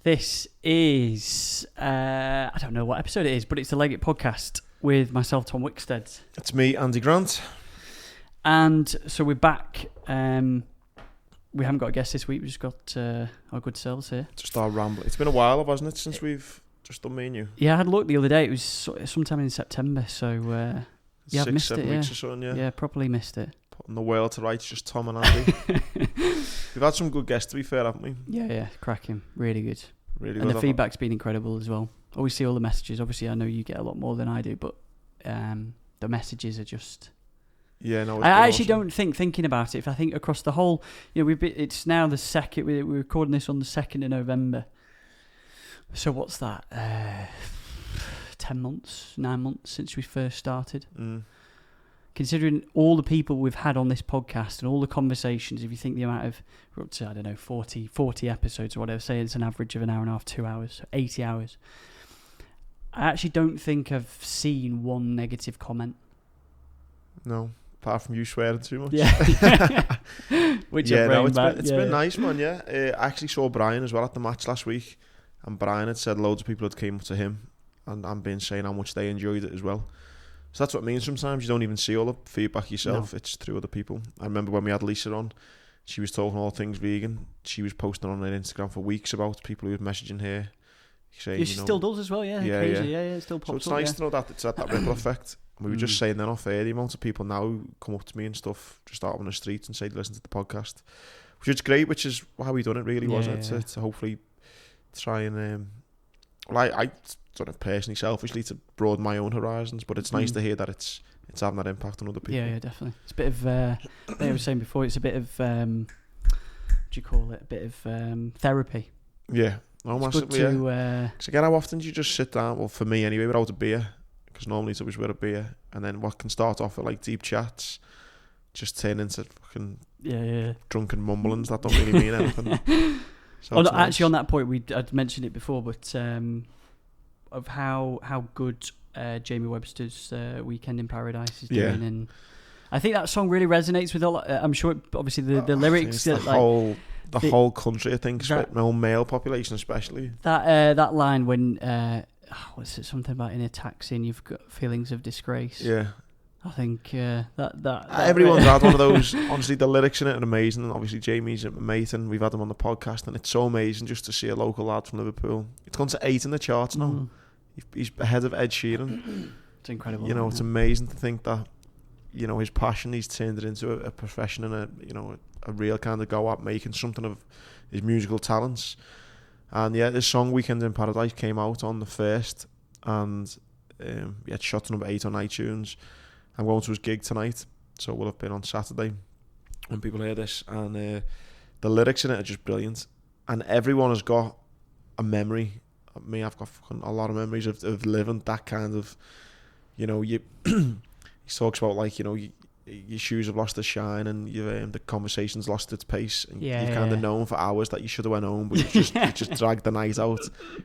This is, I don't know what episode it is, but it's the Leg It podcast with myself, Tom Wickstead. It's me, Andy Grant. And so we're back. We haven't got a guest this week. We've just got our good selves here. Just our ramble. It's been a while, hasn't it, since we've just done me and you? Yeah, I had a look the other day. It was sometime in September, so yeah, I've missed 6-7 it. weeks or so, yeah. Yeah, properly missed it. Putting the world to rights, just Tom and Andy. We've had some good guests, to be fair, haven't we? Yeah, cracking. Really good. Really and good. the feedback's been incredible as well. Always see all the messages. Obviously, I know you get a lot more than I do, but the messages are just... Yeah, no. I actually don't thinking about it. If I think across the whole, it's now the second. We're recording this on the 2nd of November. So what's that? 10 months, 9 months since we first started. Considering all the people we've had on this podcast and all the conversations, if you think the amount of, we're up to, I don't know, 40 episodes or whatever, say it's an average of an hour and a half, 2 hours, so 80 hours. I actually don't think I've seen one negative comment. No, apart from you swearing too much. Yeah. Which it's been nice, man, yeah. I actually saw Brian as well at the match last week, and Brian had said loads of people had came up to him and been saying how much they enjoyed it as well. So that's what it means sometimes. You don't even see all the feedback yourself. No. It's through other people. I remember when we had Lisa on, she was talking all things vegan. She was posting on her Instagram for weeks about people who were messaging her. Saying, she still does as well, yeah. Yeah, it still pops up. So it's nice to know that it's had that ripple effect. We were just saying then off air, the amount of people now who come up to me and stuff, just out on the streets and say they listen to the podcast, which is great, which is how we done it really, wasn't it? To hopefully try and... I sort of personally, selfishly, to broaden my own horizons, but it's nice to hear that it's having that impact on other people. Yeah, definitely. It's a bit of, like I was saying before, it's a bit of, what do you call it? A bit of therapy. Yeah, no, massively, yeah. Because again, how often do you just sit down, well, for me anyway, without a beer, because normally it's always with a beer, and then what can start off with like deep chats, just turn into fucking drunken mumblings that don't really mean anything. So actually, on that point, I'd mentioned it before, but of how good Jamie Webster's Weekend in Paradise is doing, and I think that song really resonates with a lot. I'm sure, obviously, the lyrics, the whole country, I think, my own male population especially. That line when what's it? Something about in a taxi and you've got feelings of disgrace. Yeah. I think that everyone's had one of those. Honestly, the lyrics in it are amazing, and obviously Jamie's a mate, and we've had him on the podcast, and it's so amazing just to see a local lad from Liverpool. It's gone to 8 in the charts now. He's ahead of Ed Sheeran. It's incredible. It's amazing to think that his passion, he's turned it into a profession and a real kind of go at making something of his musical talents. And this song Weekend in Paradise came out on the 1st, and it's shot to number 8 on iTunes. I'm going to his gig tonight, so we'll have been on Saturday when people hear this, and the lyrics in it are just brilliant, and everyone has got a memory. Me, I've got a lot of memories of living that kind of, he talks about like, your shoes have lost their shine, and the conversation's lost its pace, and you've kind of known for hours that you should have went home, but you just dragged the night out,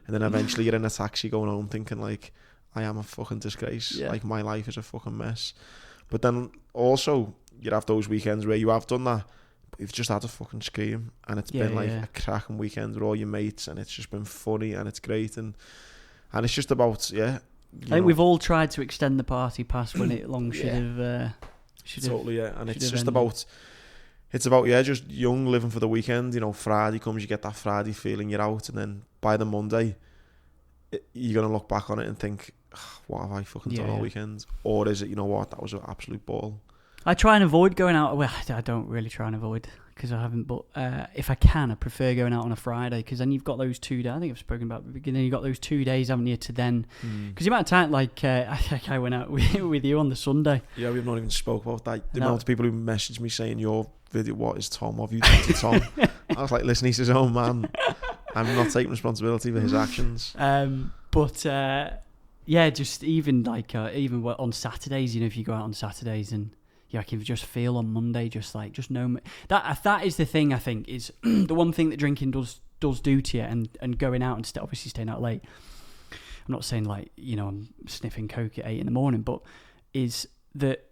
and then eventually you're in a taxi going home thinking like, I am a fucking disgrace. Yeah. Like, my life is a fucking mess. But then also, you have those weekends where you have done that, but you've just had a fucking scream, and it's been like a cracking weekend with all your mates, and it's just been funny, and it's great, and it's just about, I think we've all tried to extend the party past when it long should have... Totally, and it's just about... It's about, just young, living for the weekend. Friday comes, you get that Friday feeling, you're out, and then by the Monday, you're going to look back on it and think, what have I fucking done all weekend? Or is it, that was an absolute ball? I try and avoid going out. Well, I don't really try and avoid because I haven't, but if I can, I prefer going out on a Friday, because then you've got those 2 days. I think I've spoken about at the beginning. You've got those 2 days, haven't you, to then... Because the amount of time, like, I went out with you on the Sunday. Yeah, we've not even spoke about that. The amount of people who messaged me saying, your video, what is Tom? What have you done to Tom? I was like, listen, he's his own man. I'm not taking responsibility for his actions. Just even like even on Saturdays, if you go out on Saturdays and I can just feel on Monday, just know that is the thing. I think is the one thing that drinking does do to you, and going out and obviously staying out late. I'm not saying I'm sniffing coke at 8 a.m, but is that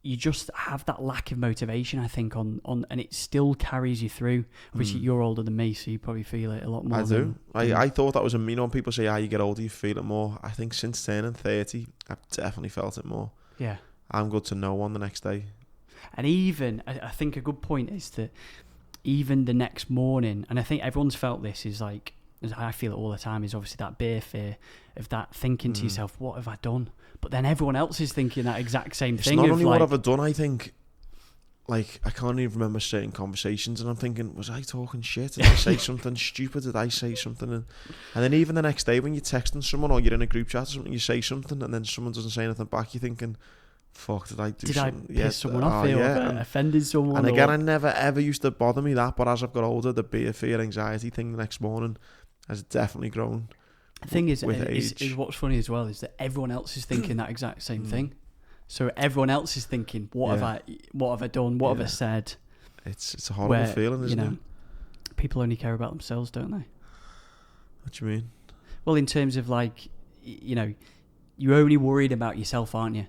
you just have that lack of motivation, I think, on and it still carries you through. Obviously, you're older than me, so you probably feel it a lot more. I do. I thought that was a mean one. People say, you get older, you feel it more. I think since turning 30, I've definitely felt it more. Yeah. I'm good to no one the next day. And even, I think a good point is that even the next morning, and I think everyone's felt this, is like, I feel it all the time, is obviously that beer fear of that thinking to yourself, what have I done? But then everyone else is thinking that exact same thing. It's not only what have I done, I think, like, I can't even remember certain conversations, and I'm thinking, was I talking shit? Did I say something stupid? Did I say something? And then even the next day when you're texting someone or you're in a group chat or something, you say something and then someone doesn't say anything back, you're thinking, fuck, did I do something? Did I piss someone off here? Or offended someone? And again, I never ever used to bother me that, but as I've got older, the beer fear, anxiety thing the next morning has definitely grown. The thing is what's funny as well is that everyone else is thinking that exact same thing. So everyone else is thinking, what have I done? What have I said? It's a horrible feeling, isn't it? People only care about themselves, don't they? What do you mean? Well, in terms of like, you're only worried about yourself, aren't you?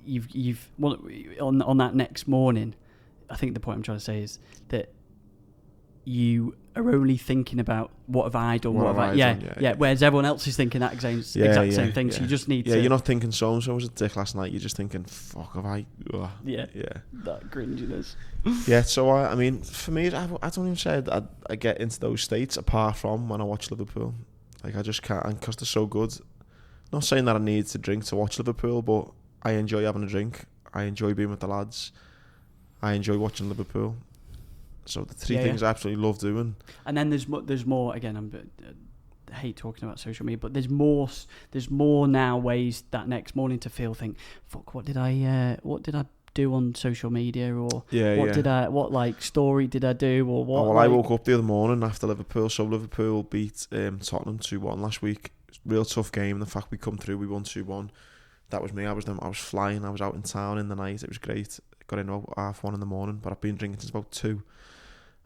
You've on that next morning. I think the point I'm trying to say is that you are only thinking about what have I done, what have I done. Whereas everyone else is thinking that exact same thing. So you just need to. You're not thinking so and so was a dick last night. You're just thinking, fuck, have I? Ugh. Yeah. That cringiness. Yeah. So I mean, for me, I don't even say I get into those states apart from when I watch Liverpool. Like I just can't, because they're so good. Not saying that I need to drink to watch Liverpool, but I enjoy having a drink. I enjoy being with the lads. I enjoy watching Liverpool. So the three things I absolutely love doing. And then there's more. Again, I hate talking about social media, but there's more now ways that next morning to think, fuck, what did I do on social media, or what like story did I do, or what? Well, I woke up the other morning after Liverpool. So Liverpool beat Tottenham 2-1 last week. Real tough game. The fact we come through, we won 2-1. That was me. I was flying. I was out in town in the night. It was great. Got in about 1:30 in the morning, but I've been drinking since about 2.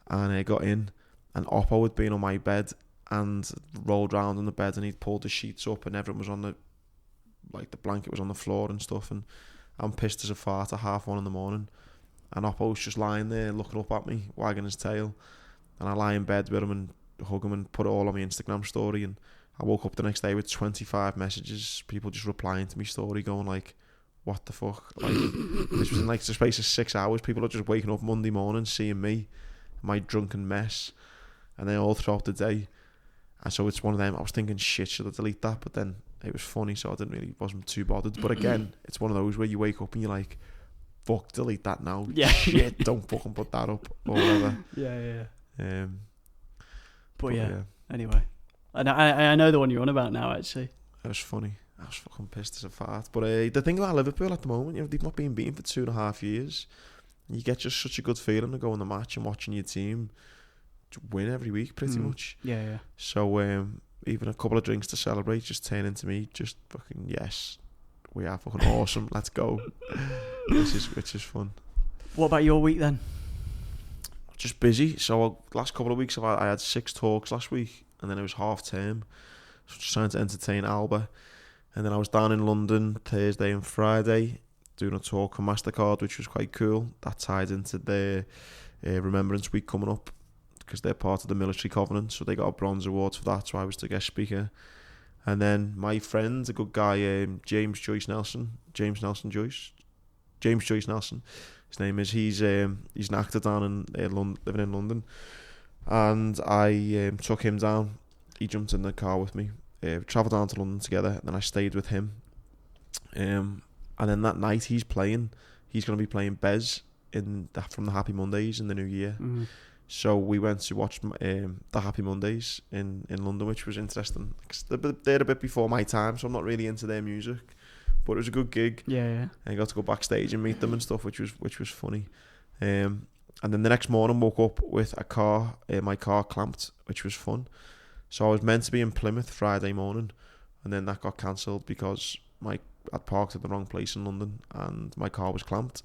And I got in, and Oppo had been on my bed and rolled round on the bed, and he'd pulled the sheets up, and everyone was on the blanket was on the floor and stuff, and I'm pissed as a fart at 1:30 in the morning, and Oppo was just lying there looking up at me, wagging his tail, and I lie in bed with him and hug him and put it all on my Instagram story, and I woke up the next day with 25 messages, people just replying to my story, going like, what the fuck? Like, this was in like the space of 6 hours. People are just waking up Monday morning, seeing me, my drunken mess, and then all throughout the day. And so it's one of them. I was thinking, shit, should I delete that? But then it was funny, so I wasn't too bothered. But again, it's one of those where you wake up and you're like, fuck, delete that now. Yeah. Shit, don't fucking put that up or whatever. Yeah. But anyway, I know the one you're on about now, actually. It was funny. I was fucking pissed as a fart. But the thing about Liverpool at the moment, they've not been beaten for 2.5 years. You get just such a good feeling to go on the match and watching your team win every week, pretty much. Yeah. So even a couple of drinks to celebrate just turn into me just fucking, yes, we are fucking awesome. Let's go. which is fun. What about your week then? Just busy. So last couple of weeks I had 6 talks last week, and then it was half term. So just trying to entertain Alba. And then I was down in London Thursday and Friday doing a talk for MasterCard, which was quite cool. That tied into their Remembrance Week coming up, because they're part of the military covenant, so they got a bronze award for that, so I was the guest speaker. And then my friend, a good guy, James Joyce Nelson, his name is, he's an actor down in London, living in London, and I took him down. He jumped in the car with me, travelled down to London together, and then I stayed with him. And then that night he's going to be playing Bez from the Happy Mondays in the new year. Mm-hmm. So we went to watch the Happy Mondays in London, which was interesting. Cause they're a bit before my time, so I'm not really into their music. But it was a good gig. Yeah. And I got to go backstage and meet them and stuff, which was funny. And then the next morning woke up with my car clamped, which was fun. So I was meant to be in Plymouth Friday morning, and then that got cancelled because I'd parked at the wrong place in London and my car was clamped.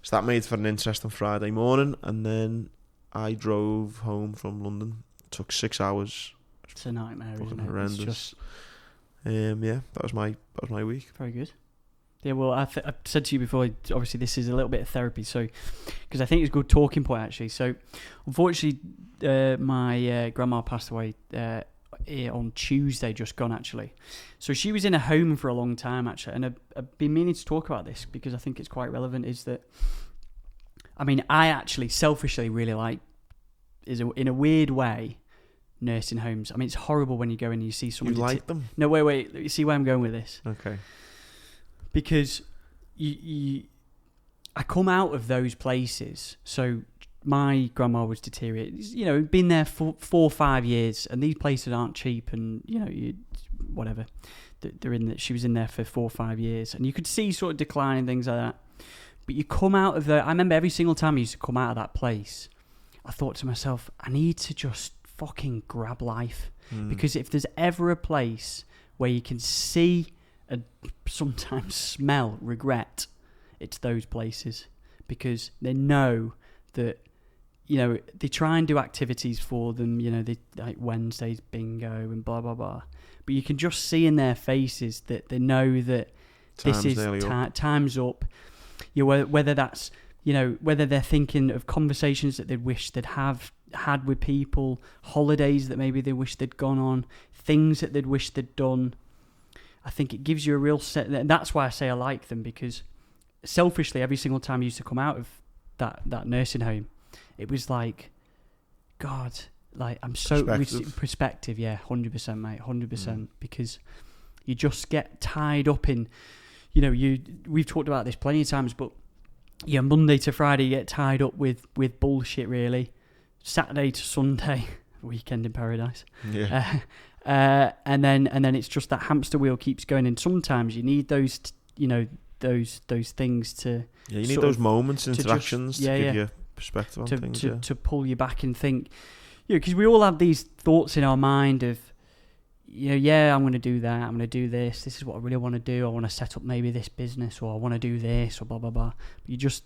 So that made for an interesting Friday morning, and then I drove home from London. It took 6 hours. It's a nightmare, isn't it? Horrendous. That was my week. Very good. Yeah, well, I've said to you before, obviously this is a little bit of therapy, so because I think it's a good talking point, actually. So, unfortunately, my grandma passed away on Tuesday, just gone, actually. So she was in a home for a long time, actually, and I've been meaning to talk about this because I think it's quite relevant, is that, I mean, I actually selfishly really like, in a weird way, nursing homes. I mean, it's horrible when you go in and you see someone... You like them? No, wait. You see where I'm going with this? Okay. Because I come out of those places. So my grandma was deteriorated. You know, been there for 4 or 5 years, and these places aren't cheap. And you know, whatever. She was in there for 4 or 5 years, and you could see sort of decline and things like that. But you come out of I remember every single time I used to come out of that place, I thought to myself, I need to just fucking grab life, because if there's ever a place where you can see and sometimes smell regret, it's those places, because they know that, you know, they try and do activities for them, you know, they like Wednesday's bingo and blah blah blah, but you can just see in their faces that they know that time's up. You know, whether that's, you know, whether they're thinking of conversations that they wish they'd had with people, holidays that maybe they wish they'd gone on, things that they'd wish they'd done. I think it gives you a real set, and that's why I say I like them, because selfishly, every single time I used to come out of that nursing home, it was like, God, like I'm so perspective, yeah, 100%, mate, 100%, because you just get tied up in, you know, we've talked about this plenty of times, but yeah, Monday to Friday you get tied up with bullshit, really. Saturday to Sunday, weekend in paradise. Yeah. And then it's just that hamster wheel keeps going, and sometimes you need those, you know, those things to... Yeah, you need those moments, interactions to give you perspective on things. To pull you back and think... You know, because we all have these thoughts in our mind of, you know, I'm going to do that, I'm going to do this is what I really want to do, I want to set up maybe this business, or I want to do this, or blah, blah, blah. But you just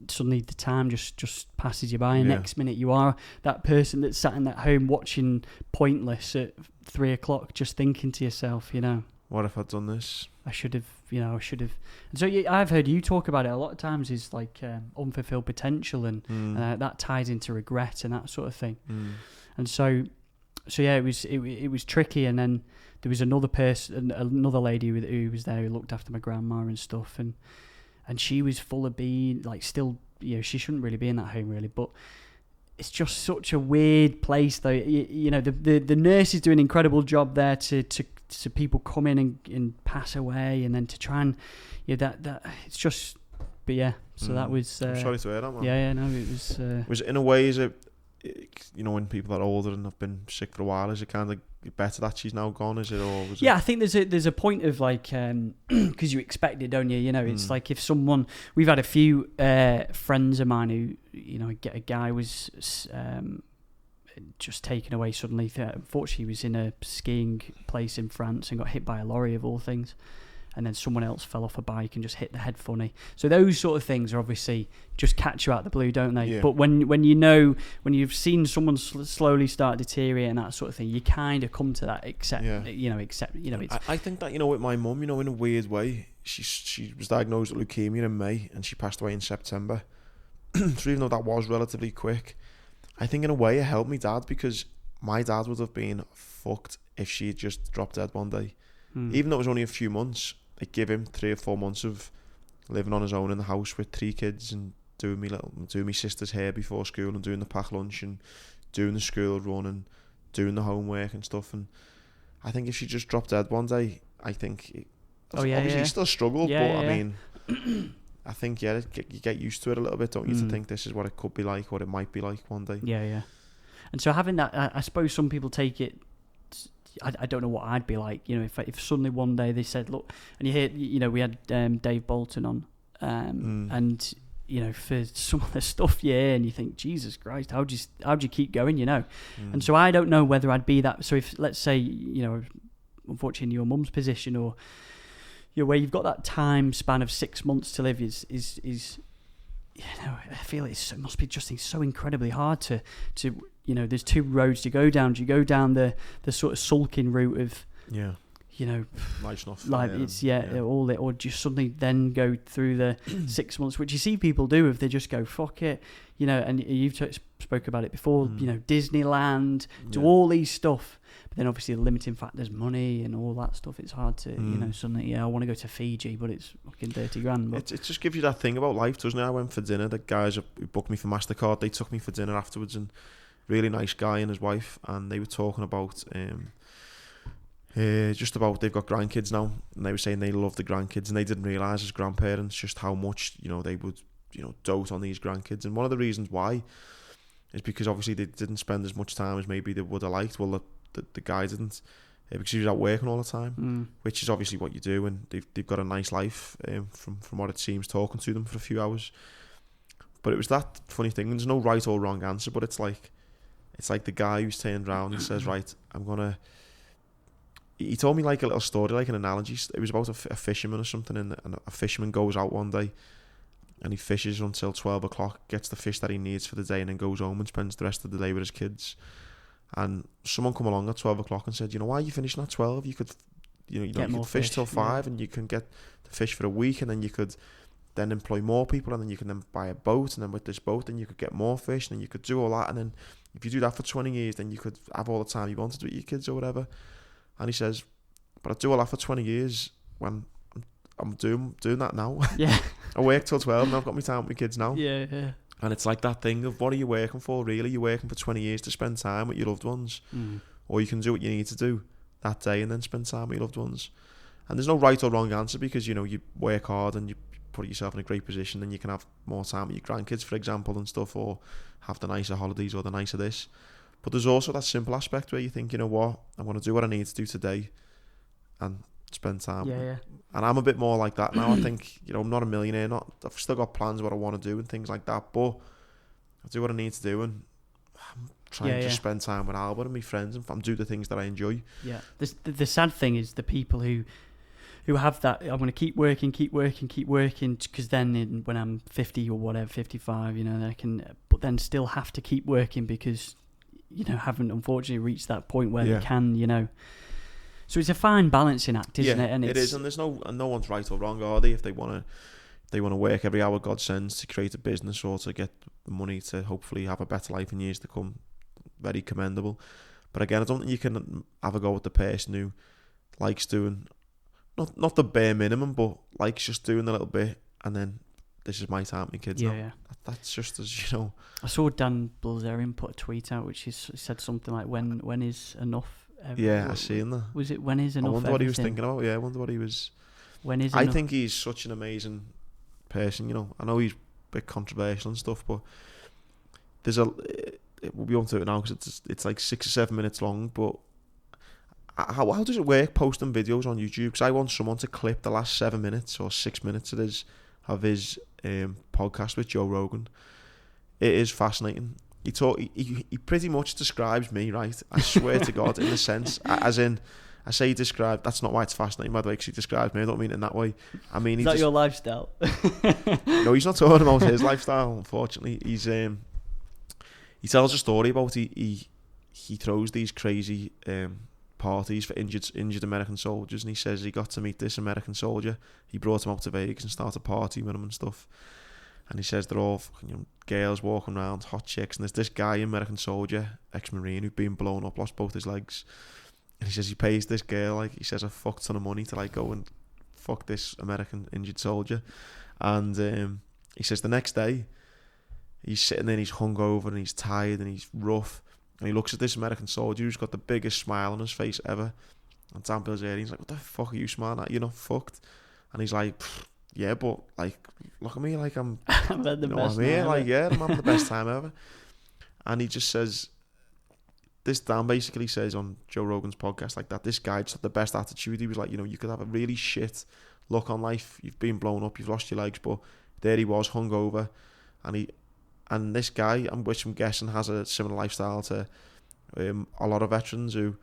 suddenly the time just passes you by, and next minute you are that person that's sat in that home watching Pointless at 3 o'clock, just thinking to yourself, you know, what if I'd done this? I should have. And so I've heard you talk about it a lot of times, is like unfulfilled potential, and that ties into regret and that sort of thing. And so yeah, it was tricky. And then there was another lady who was there who looked after my grandma and stuff, and she was full of being like, still, you know, she shouldn't really be in that home really, but it's just such a weird place though. You know, the nurse is doing an incredible job there to people come in and pass away, and then to try and, you know, that it's just, but yeah, so that was I'm sorry to hear that, man. Yeah, no, it was in a way, is it, you know, when people are older and have been sick for a while, is it kind of better that she's now gone, is it, or was I think there's a point of like, because you expect it, don't you? You know, it's like if someone, we've had a few friends of mine who, you know, a guy was just taken away suddenly. Unfortunately, he was in a skiing place in France and got hit by a lorry of all things, and then someone else fell off a bike and just hit the head funny. So those sort of things are obviously just catch you out of the blue, don't they? Yeah. But when you've seen someone slowly start deteriorating and that sort of thing, you kind of come to that it's... I think that, you know, with my mum, you know, in a weird way, she was diagnosed with leukemia in May and she passed away in September. So even though that was relatively quick, I think in a way it helped me dad, because my dad would have been fucked if she had just dropped dead one day. Even though it was only a few months, it gave him 3 or 4 months of living on his own in the house with 3 kids and doing my sister's hair before school and doing the pack lunch and doing the school run and doing the homework and stuff. And I think if she just dropped dead one day, I think obviously he still struggled, I mean, I think you get used to it a little bit, don't you, to think this is what it could be like, what it might be like one day. Yeah. And so having that, I suppose some people take it, I don't know what I'd be like, you know, if suddenly one day they said, look, and you hear, you know, we had Dave Bolton on, and, you know, for some of the stuff, and you think, Jesus Christ, how'd you keep going, you know? And so I don't know whether I'd be that. So if, let's say, you know, unfortunately in your mum's position, or, you know, where you've got that time span of 6 months to live is you know, I feel it must be just so incredibly hard to you know, there's 2 roads to go down. Do you go down the sort of sulking route of, you Nice enough. like it's all it, or just suddenly then go through the 6 months, which you see people do if they just go fuck it, and you've spoke about it before, Disneyland, do all these stuff, but then obviously the limiting factors, money and all that stuff. It's hard to suddenly I want to go to Fiji, but it's fucking 30 grand. But it just gives you that thing about life, doesn't it? I went for dinner. The guys who booked me for MasterCard, they took me for dinner afterwards, and really nice guy and his wife, and they were talking about just about they've got grandkids now, and they were saying they love the grandkids, and they didn't realise as grandparents just how much they would dote on these grandkids. And one of the reasons why is because obviously they didn't spend as much time as maybe they would have liked. Well, the guy didn't, because he was out working all the time, which is obviously what you do, and they've got a nice life from what it seems, talking to them for a few hours. But it was that funny thing. There's no right or wrong answer, but it's like the guy who's turned around and says, right, he told me like a little story, like an analogy. It was about a fisherman or something, and a fisherman goes out one day and he fishes until 12 o'clock, gets the fish that he needs for the day, and then goes home and spends the rest of the day with his kids. And someone come along at 12 o'clock and said, why are you finishing at 12? You could you could fish till 5, and you can get the fish for a week, and then you could then employ more people, and then you can then buy a boat, and then with this boat then you could get more fish, and then you could do all that, and then if you do that for 20 years then you could have all the time you wanted with your kids or whatever. And he says, but I do all that for 20 years when I'm doing that now. Yeah. I work till 12 and I've got my time with my kids now. Yeah. And it's like that thing of, what are you working for really? You're working for 20 years to spend time with your loved ones. Or you can do what you need to do that day and then spend time with your loved ones. And there's no right or wrong answer, because you work hard and you put yourself in a great position, and you can have more time with your grandkids, for example, and stuff, or have the nicer holidays or the nicer this. But there's also that simple aspect where you think, what, I'm going to do what I need to do today and spend time. Yeah. And I'm a bit more like that now. I think, I'm not a millionaire. I've still got plans what I want to do and things like that. But I do what I need to do, and I'm trying to just spend time with Albert and my friends, and do the things that I enjoy. Yeah. The sad thing is the people who have that, I'm going to keep working, because then when I'm 50 or whatever, 55, they can, but then still have to keep working because haven't unfortunately reached that point where they can, So it's a fine balancing act, isn't it? And it is, and there's no one's right or wrong, are they? If they want to work every hour God sends to create a business or to get the money to hopefully have a better life in years to come, very commendable. But again, I don't think you can have a go at the person who likes doing not the bare minimum, but likes just doing a little bit, and then this is my time with my kids now. Yeah. That's just as I saw Dan Bilzerian put a tweet out which said something like, "When is enough?" I seen that. Was it when is enough? I wonder what he was thinking about. Yeah, I wonder what he was. When is I enough? think he's such an amazing person. I know he's a bit controversial and stuff, but we'll be on to it now because it's like 6 or 7 minutes long. But how does it work posting videos on YouTube? Because I want someone to clip the last 7 minutes or 6 minutes of his podcast with Joe Rogan. It is fascinating. He pretty much describes me, right? I swear to God, in a sense, as in, I say describe. That's not why it's fascinating, by the way, because he describes me. I don't mean it in that way. I mean, is that your lifestyle? No, he's not talking about his lifestyle. Unfortunately, he tells a story about he throws these crazy parties for injured American soldiers, and he says he got to meet this American soldier. He brought him out to Vegas and started partying with him and stuff. And he says they're all girls walking around, hot chicks, and there's this guy, American soldier, ex-Marine, who'd been blown up, lost both his legs. And he says he pays this girl, he says, a fuck ton of money to go and fuck this American injured soldier. And he says the next day, he's sitting there and he's hungover and he's tired and he's rough. And he looks at this American soldier who's got the biggest smile on his face ever. And Dan Bilzerian's like, what the fuck are you smiling at? You're not fucked. And he's like, yeah, but look at me, I'm I'm having the best time ever. I'm having the best time ever. And he just says, this Dan basically says on Joe Rogan's podcast that this guy just had the best attitude. He was like, you could have a really shit look on life. You've been blown up, you've lost your legs, but there he was, hungover, and this guy, which I'm guessing has a similar lifestyle to a lot of veterans who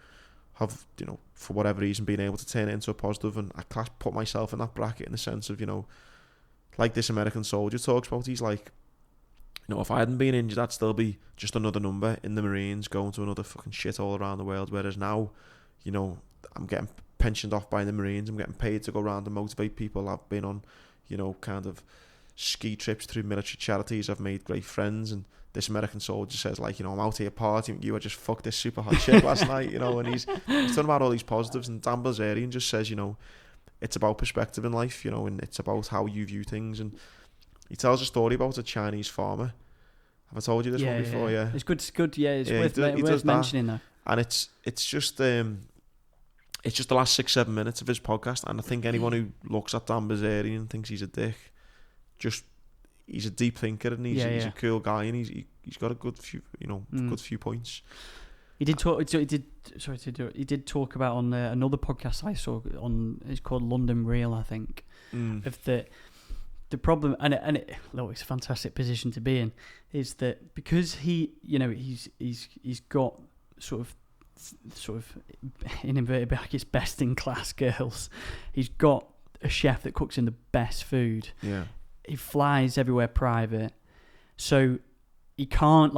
have, for whatever reason, been able to turn it into a positive. And I put myself in that bracket in the sense of, like this American soldier talks about, he's like, if I hadn't been injured, I'd still be just another number in the Marines going to another fucking shit all around the world. Whereas now, I'm getting pensioned off by the Marines. I'm getting paid to go around and motivate people. I've been on, kind of ski trips through military charities. I've made great friends, and this American soldier says, like, I'm out here partying with you. I just fucked this super hot chick last night, and he's talking about all these positives. And Dan Bilzerian just says, it's about perspective in life, and it's about how you view things. And he tells a story about a Chinese farmer. Have I told you this one before? Yeah. It's good. Yeah, it's worth mentioning though. And it's just the last 6-7 minutes of his podcast. And I think anyone who looks at Dan Bilzerian and thinks he's a dick, he's a deep thinker, and he's a cool guy, and he's got a good few good few points. He did talk. He did talk about on another podcast I saw on. It's called London Real, I think. Of the problem, and it's a fantastic position to be in, is that because he's got sort of in inverted brackets best in class girls. He's got a chef that cooks him the best food. Yeah. He flies everywhere private, so he can't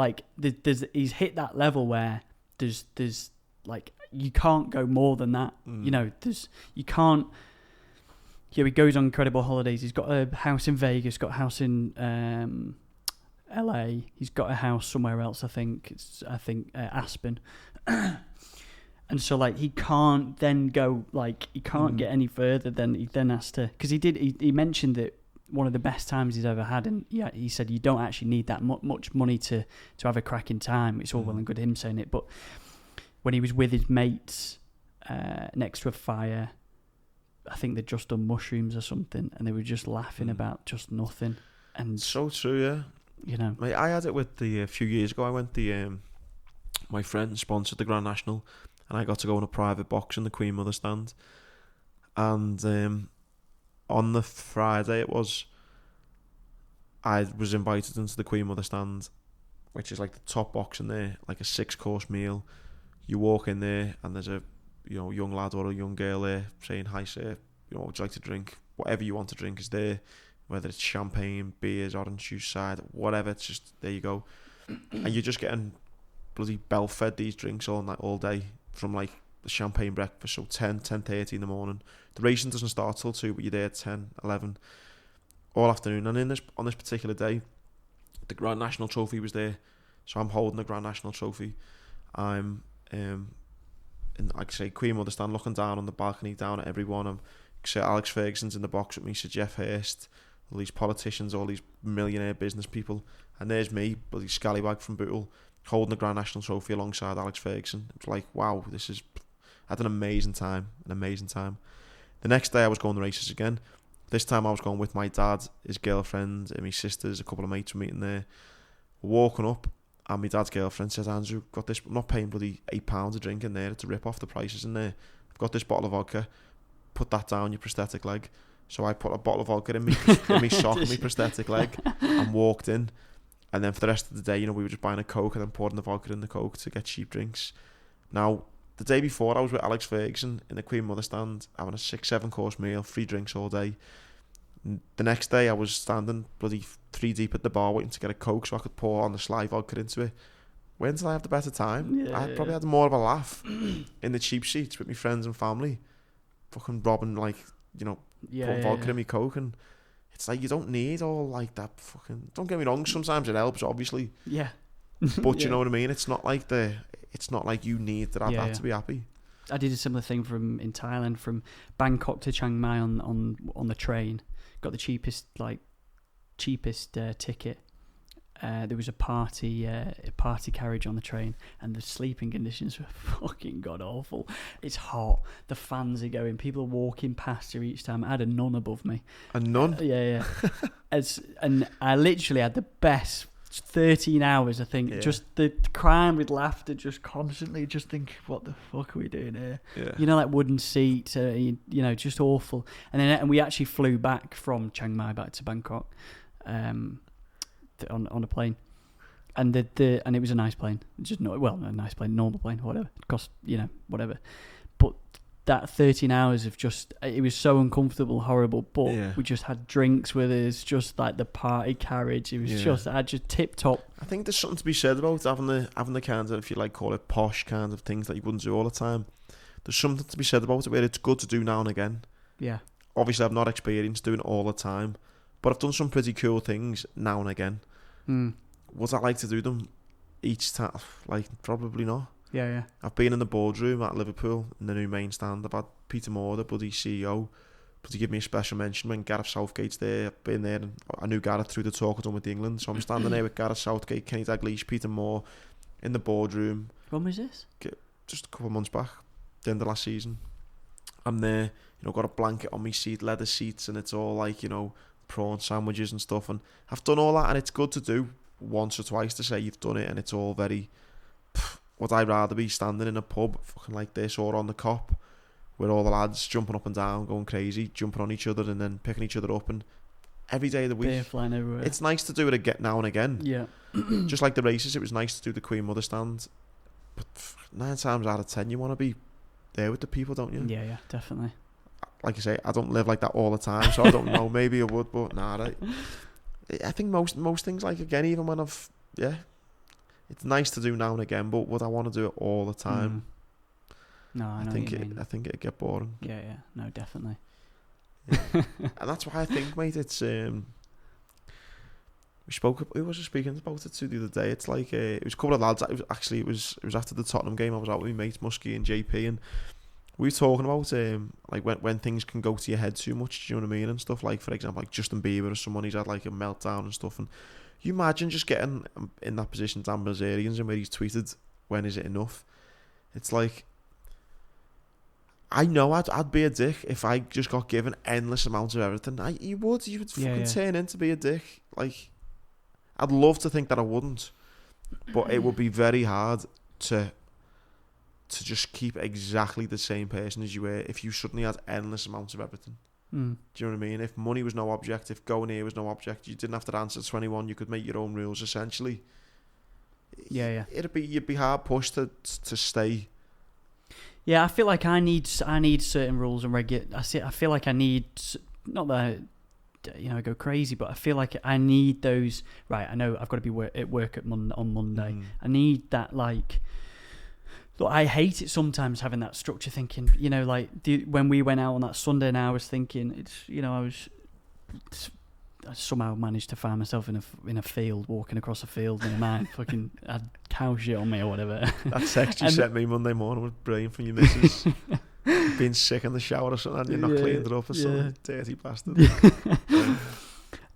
he's hit that level where there's like you can't go more than that. You can't. Yeah, he goes on incredible holidays. He's got a house in Vegas, got a house in LA. He's got a house somewhere else. I think Aspen. And so he can't then go he can't get any further than he then has to, because he mentioned that one of the best times he's ever had, and he said you don't actually need that much money to have a cracking time. It's all well and good him saying it, but when he was with his mates next to a fire, I think they'd just done mushrooms or something, and they were just laughing about just nothing. And so true, yeah. I had it with a few years ago. I went my friend sponsored the Grand National, and I got to go on a private box in the Queen Mother stand. And on the Friday I was invited into the Queen Mother stand, which is like the top box in there, like a 6-course meal. You walk in there, and there's a young lad or a young girl there saying, "Hi sir, what would you like to drink?" Whatever you want to drink is there, whether it's champagne, beers, orange juice, cider, whatever. It's just there you go, and you're just getting bloody bell fed these drinks all day from like the champagne breakfast. So 10:30 in the morning. The racing doesn't start till 2, but you're there at 10, 11 all afternoon. And on this particular day, the Grand National Trophy was there, so I'm holding the Grand National Trophy. I'm in, like I say, Queen Mother stand, looking down on the balcony, down at everyone. Sir Alex Ferguson's in the box with me, Sir Jeff Hurst, all these politicians, all these millionaire business people, and there's me, bloody scallywag from Bootle, holding the Grand National Trophy alongside Alex Ferguson. It's like, wow, I had an amazing time. The next day I was going to races again. This time I was going with my dad, his girlfriend, and my sisters. A couple of mates were meeting there. Walking up, and my dad's girlfriend says, "Andrew, got this. I'm not paying bloody £8 a drink in there to rip off the prices in there. I've got this bottle of vodka. Put that down your prosthetic leg." So I put a bottle of vodka in my sock and my prosthetic leg, and walked in. And then for the rest of the day, we were just buying a Coke and then pouring the vodka in the Coke to get cheap drinks. Now, the day before, I was with Alex Ferguson in the Queen Mother stand, having a 6-7 course meal, free drinks all day. The next day, I was standing bloody 3 deep at the bar waiting to get a Coke so I could pour on the sly vodka into it. When did I have the better time? I probably had more of a laugh in the cheap seats with my friends and family, fucking robbing, putting vodka in my Coke. And it's like, you don't need all like that fucking... Don't get me wrong, sometimes it helps, obviously. Yeah. But you know what I mean? It's not like you need to have that to be happy. I did a similar thing in Thailand, from Bangkok to Chiang Mai on the train. Got the cheapest ticket. There was a party carriage on the train, and the sleeping conditions were fucking god awful. It's hot. The fans are going. People are walking past her each time. I had a nun above me. A nun? Yeah. And I literally had the best 13 hours, I think. Yeah. Just the crying with laughter, just constantly, just think, what the fuck are we doing here? Yeah. Like wooden seats, just awful. And we actually flew back from Chiang Mai back to Bangkok, on a plane, and and it was a nice plane. Just a nice plane, normal plane, whatever. It cost whatever. But that 13 hours of it was so uncomfortable, horrible. But we just had drinks with us, just like the party carriage. It was just tip top. I think there's something to be said about having the kind of, if you like, call it posh kind of things that you wouldn't do all the time. there's something to be said about it where it's good to do now and again. Yeah. Obviously, I've not experienced doing it all the time, but I've done some pretty cool things now and again. Would I like to do them each time? Like, probably not. Yeah. I've been in the boardroom at Liverpool in the new main stand. I've had Peter Moore, the bloody CEO, to give me a special mention when Gareth Southgate's there. I've been there, and I knew Gareth through the talk I'd done with England. So I'm standing there with Gareth Southgate, Kenny Dalglish, Peter Moore in the boardroom. When was this? Just a couple of months back, the end of last season. I'm there, got a blanket on my seat, leather seats, and it's all like, prawn sandwiches and stuff. And I've done all that, and it's good to do once or twice to say you've done it, and it's all very... Would I rather be standing in a pub fucking like this, or on the Cop, where all the lads jumping up and down, going crazy, jumping on each other and then picking each other up, and every day of the week. Beer flying everywhere. It's nice to do it again now and again. Yeah. Just like the races, it was nice to do the Queen Mother stand. But 9 times out of 10, you want to be there with the people, don't you? Yeah, definitely. Like I say, I don't live like that all the time, so I don't know. Maybe I would, but nah. I think most things, like, again, even when it's nice to do now and again, but would I want to do it all the time? No, I think I think it'd get boring. Yeah, no, definitely. Yeah. And that's why I think, mate, it's we spoke. Who was I speaking about it to the other day? It's like it was a couple of lads. It was after the Tottenham game. I was out with my mates Muskie and JP, and we were talking about like when things can go to your head too much. Do you know what I mean? And stuff like, for example, like Justin Bieber or someone, he's had like a meltdown and stuff. And you imagine just getting in that position, Dan Bilzerian's, and where he's tweeted, "When is it enough?" It's like, I know I'd be a dick if I just got given endless amounts of everything. You would fucking turn in to be a dick. Like, I'd love to think that I wouldn't, but it would be very hard to just keep exactly the same person as you were if you suddenly had endless amounts of everything. Do you know what I mean? If money was no object, if going here was no object, you didn't have to answer to anyone. You could make your own rules, essentially. Yeah. You'd be hard pushed to stay. Yeah, I feel like I need certain rules and I feel like I need, not that I go crazy, but I feel like I need those. Right, I know I've got to be at work on Monday. I need that, like. Look, I hate it sometimes having that structure, thinking, when we went out on that Sunday, now I was thinking, I somehow managed to find myself in a field, walking across a field, and I fucking had cow shit on me or whatever. That text you sent me Monday morning was brilliant from your missus. Being sick in the shower or something, and you're not cleaned it up or something. Dirty bastard.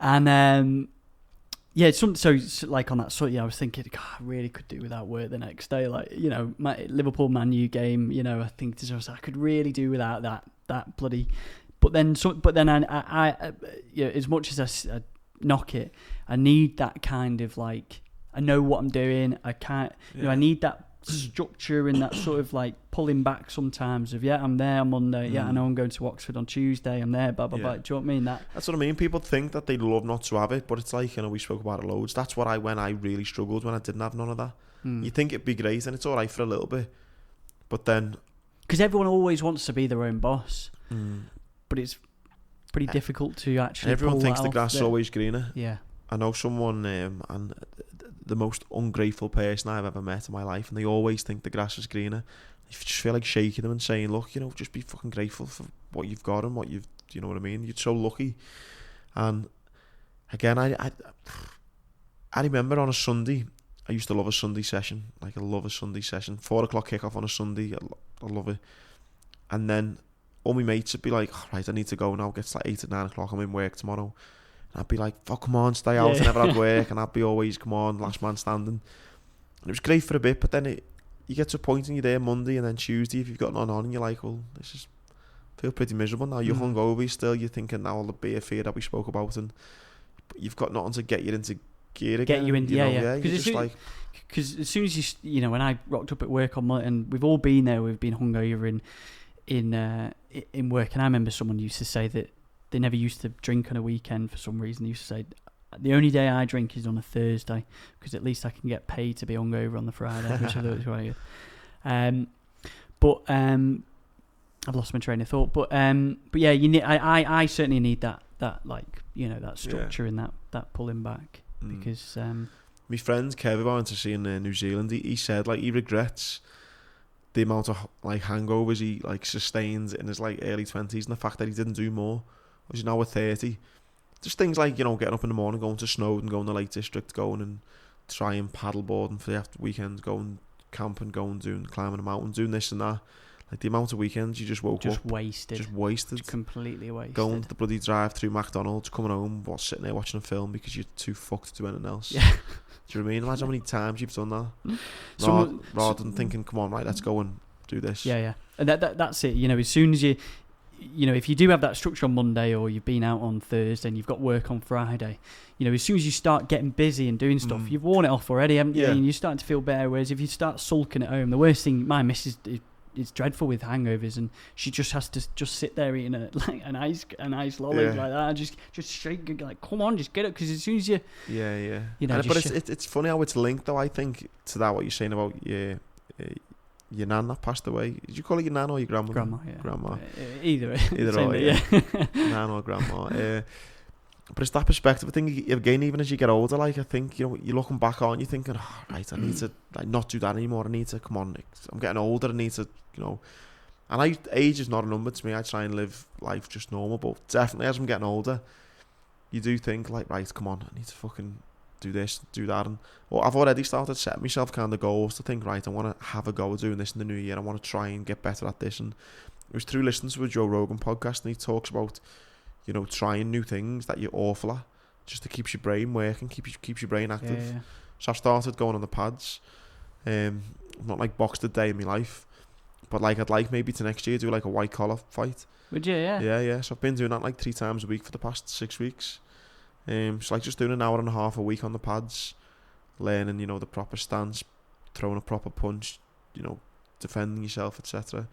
And so like on that sort, I was thinking, God, I really could do without work the next day. Like, my Liverpool Man U game, I think I could really do without that bloody. But then I as much as I knock it, I need that kind of, like, I know what I'm doing. I can't, I need that structure and that sort of, like, pulling back sometimes of, I'm there on Monday. I know I'm going to Oxford on Tuesday. I'm there, blah, blah, blah. Do you know what I mean? That's what I mean. People think that they'd love not to have it, but it's like, we spoke about it loads. That's what when I really struggled, when I didn't have none of that. You think it'd be great, and it's all right for a little bit. But then... Because everyone always wants to be their own boss. But it's pretty difficult to actually. Everyone thinks the grass is always greener. Yeah, I know someone, and the most ungrateful person I've ever met in my life, and they always think the grass is greener. You just feel like shaking them and saying, "Look, just be fucking grateful for what you've got and what you've." Do you know what I mean? You're so lucky. And again, I remember on a Sunday, I used to love a Sunday session. Like, I love a Sunday session. 4:00 kickoff on a Sunday. I love it. And then all my mates would be like, "All right, I need to go now. It gets like 8 or 9 o'clock. I'm in work tomorrow." And I'd be like, "Fuck, come on, stay out." I never had work, and I'd be always, "Come on, last man standing." And it was great for a bit, but then you get to a point and you're there Monday and then Tuesday, if you've got none on, and you're like, "Well, this is feel pretty miserable now." You're hungover still. You're thinking now all the beer fear that we spoke about, and you've got nothing to get you into gear again. Get you in, because as soon as you when I rocked up at work on Monday, and we've all been there, we've been hungover in work, and I remember someone used to say that they never used to drink on a weekend for some reason. They used to say, "The only day I drink is on a Thursday, because at least I can get paid to be hungover on the Friday," which I thought was quite good. But I've lost my train of thought. But yeah, you need. I certainly need that like that structure and that pulling back, because my friend Kev, I went to see in New Zealand. He said, like, he regrets the amount of like hangovers he like sustained in his like early 20s, and the fact that he didn't do more. He's now at 30. Just things like, you know, getting up in the morning, going to Snowdon, going to Lake District, going and trying paddleboarding for the after weekend, going camping, climbing a mountain, doing this and that. Like the amount of weekends you just woke up. Just wasted. Just completely wasted. Going to the bloody drive-through McDonald's, coming home, sitting there watching a film because you're too fucked to do anything else. Yeah. Do you know what I mean? Imagine how many times you've done that. Rather than thinking, come on, right, let's go and do this. Yeah. And that's it. You know, as soon as you know, if you do have that structure on Monday, or you've been out on Thursday and you've got work on Friday, you know, as soon as you start getting busy and doing stuff, you've worn it off already, haven't you? Yeah. And you're starting to feel better. Whereas if you start sulking at home, the worst thing, my missus is dreadful with hangovers, and she just has to just sit there eating an ice lolly like that, just shake, like, come on, just get it, because as soon as you know, but it's funny how it's linked though, I think, to that what you're saying about your nan that passed away. Did you call it your nan or your grandma? Grandma. Either or, yeah. Nan or grandma. But it's that perspective. I think again, even as you get older, like, I think, you know, you're looking back on, you're thinking, oh, right, I need to like not do that anymore. I need to, come on, I'm getting older. I need to, you know, and age is not a number to me. I try and live life just normal, but definitely as I'm getting older, you do think like, right, come on, I need to fucking do this, do that, and I've already started setting myself kind of goals to think, right, I want to have a go at doing this in the new year. I want to try and get better at this, and it was through listening to a Joe Rogan podcast, and he talks about, you know, trying new things that you're awful at, just to keep your brain working, keeps your brain active. Yeah. So I've started going on the pads. I've not like boxed a day in my life, but like I'd like maybe to next year do like a white collar fight. Would you? Yeah. Yeah. So I've been doing that like 3 times a week for the past 6 weeks. So like just doing an hour and a half a week on the pads, learning, you know, the proper stance, throwing a proper punch, you know, defending yourself, etc.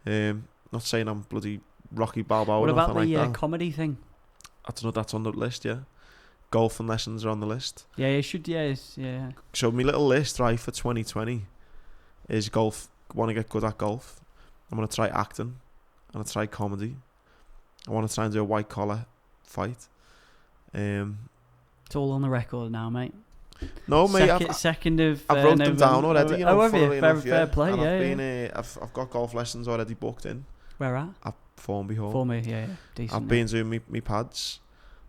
Not saying I'm bloody Rocky Balboa. What about the like comedy thing? I don't know, that's on the list, yeah. Golfing lessons are on the list. Yeah, you should, yeah. So my little list, right, for 2020 is golf. I want to get good at golf. I'm going to try acting. I'm going to try comedy. I want to try and do a white collar fight. It's all on the record now, mate. No, mate. Second of I've wrote them down already. You know, have you? Fair play. And I've got golf lessons already booked in. Where at? At Formby Hall. Formby, yeah. Decent. I've been doing me pads.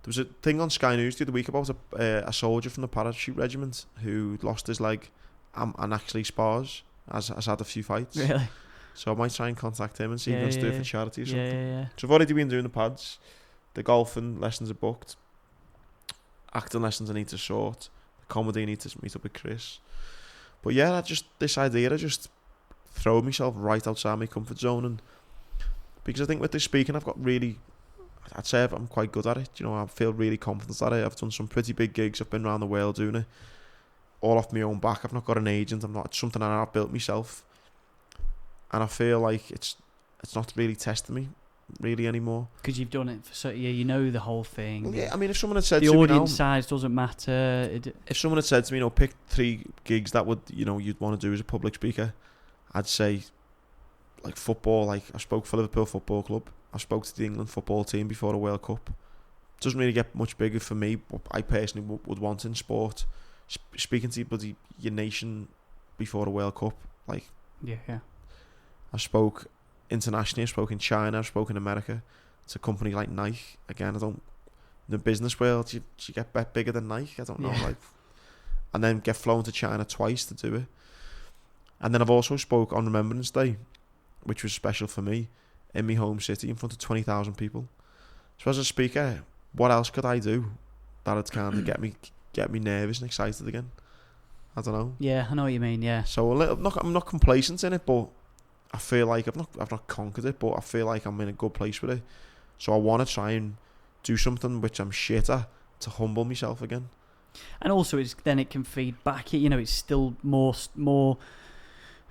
There was a thing on Sky News the other week about a soldier from the parachute regiment who lost his leg and actually spars. Has had a few fights. Really? So I might try and contact him and see if he wants to do it for charity or something. Yeah. So I've already been doing the pads. The golfing lessons are booked. Acting lessons I need to sort. The comedy I need to meet up with Chris. But yeah, this idea of just throw myself right outside my comfort zone, and because I think with this speaking I'd say I'm quite good at it. You know, I feel really confident at it. I've done some pretty big gigs. I've been around the world doing it, all off my own back. I've not got an agent. It's something that I've built myself, and I feel like it's not really testing me really anymore. Because you've done it for so you know the whole thing. Well, yeah, I mean, if someone had said the to me audience size doesn't matter. If someone had said to me, you know, pick 3 gigs that you'd want to do as a public speaker, I'd say like football. Like I spoke for Liverpool Football Club. I spoke to the England football team before the World Cup. Doesn't really get much bigger for me, but I personally would want in sport. Speaking to your nation before the World Cup, like yeah. I spoke internationally. I spoke in China. I spoke in America. It's a company like Nike. Again, in the business world, you get bigger than Nike. I don't know, like, and then get flown to China twice to do it. And then I've also spoke on Remembrance Day, which was special for me, in my home city in front of 20,000 people. So as a speaker, what else could I do that would kind of get me nervous and excited again? I don't know. Yeah, I know what you mean. Yeah. So I'm not complacent in it, but I feel like I've not conquered it, but I feel like I'm in a good place with it. So I want to try and do something which I'm shit at to humble myself again. And also, it can feed back. You know, it's still more.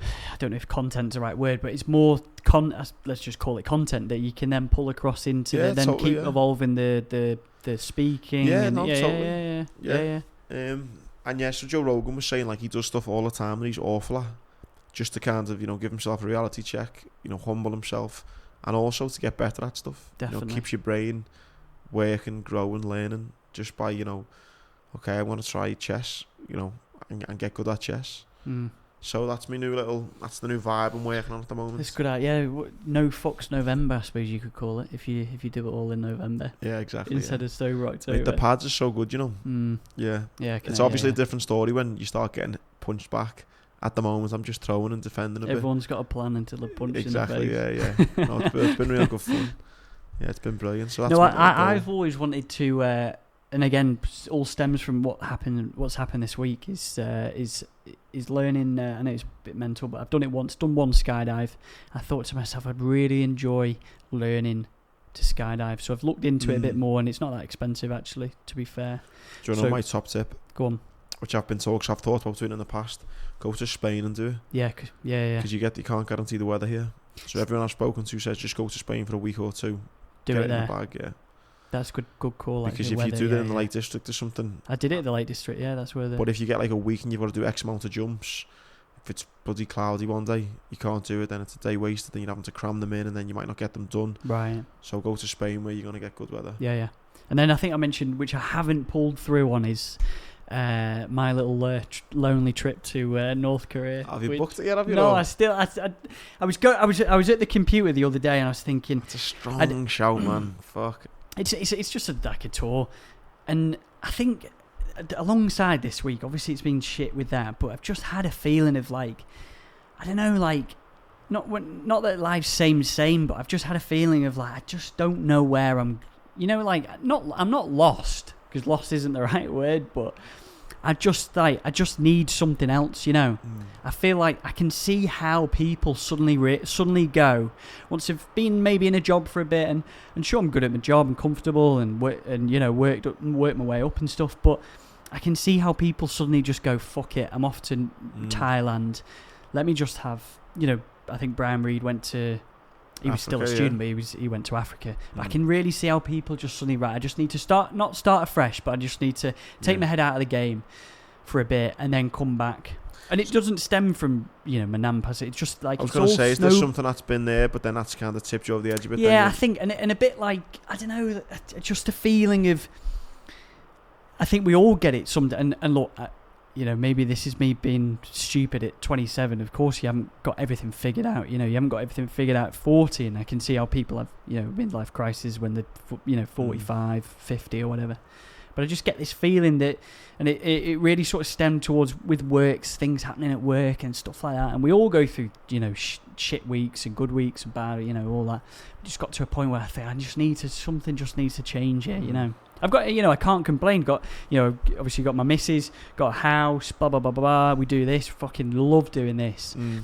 I don't know if content's the right word, but it's more let's just call it content that you can then pull across into keep evolving the speaking. Totally. And so Joe Rogan was saying like he does stuff all the time and he's awful at, just to kind of, you know, give himself a reality check, you know, humble himself, and also to get better at stuff. Definitely. You know, keeps your brain working, growing, learning, just by, you know, okay, I want to try chess, you know, and get good at chess. So that's my new that's the new vibe I'm working on at the moment. It's good. No fucks November, I suppose you could call it, if you do it all in November. Yeah, exactly. Instead of October. Like, the pads are so good, you know. Yeah. Yeah. It's obviously a different story when you start getting punched back. At the moment, I'm just throwing and defending a bit. Everyone's got a plan until they're punched in the face. Yeah. No, it's been real good fun. Yeah, it's been brilliant. So that's I've always wanted to, and again, all stems from what's happened this week. Is learning. I know it's a bit mental, but I've done it once. Done one skydive. I thought to myself, I'd really enjoy learning to skydive. So I've looked into it a bit more, and it's not that expensive actually. To be fair. Do you know my top tip? Go on. Which I've thought about doing in the past. Go to Spain and do it. Yeah. Because you can't guarantee the weather here. So everyone I've spoken to says just go to Spain for a week or two. Do get it there. In the bag, yeah. That's good call. Because if you do that in the Lake District or something. I did it in the Lake District, yeah, that's where But if you get like a week and you've got to do X amount of jumps, if it's bloody cloudy one day, you can't do it, then it's a day wasted, then you're having to cram them in and then you might not get them done. Right. So go to Spain where you're going to get good weather. Yeah. And then I think I mentioned, which I haven't pulled through on, is my little lonely trip to North Korea. Have you booked it yet? Have you? No, I was at the computer the other day and I was thinking, it's a strong shout, man. Fuck. It's just like a tour, and I think alongside this week, obviously it's been shit with that, but I've just had a feeling of like, I don't know, like not that life's same, but I've just had a feeling of like I just don't know where I'm. You know, like I'm not lost, because lost isn't the right word, but I just need something else, you know. I feel like I can see how people suddenly go, once they've been maybe in a job for a bit, and sure, I'm good at my job and comfortable and work my way up and stuff, but I can see how people suddenly just go, fuck it, I'm off to Thailand, let me just have, you know, I think Brian Reed went to, he was still a student, but he went to Africa. But I can really see how people just suddenly, right, I just need to not start afresh, but I just need to take my head out of the game for a bit and then come back. And it doesn't stem from, you know, my Nampas. It's just like, I was going to say, is there something that's been there, but then that's kind of tipped you over the edge a bit? Yeah, I think, and a bit like, I don't know, just a feeling of, I think we all get it someday. And look, you know, maybe this is me being stupid at 27. Of course, you haven't got everything figured out. You know, you haven't got everything figured out at 40. And I can see how people have, you know, midlife crisis when they're, you know, 45, 50 or whatever. But I just get this feeling that, and it really sort of stemmed towards with works, things happening at work and stuff like that. And we all go through, you know, shit weeks and good weeks and bad, you know, all that. I just got to a point where I think something just needs to change here, you know. I've got, you know, I can't complain. Got, you know, obviously got my missus, got a house, blah blah blah blah blah. We do this, fucking love doing this. You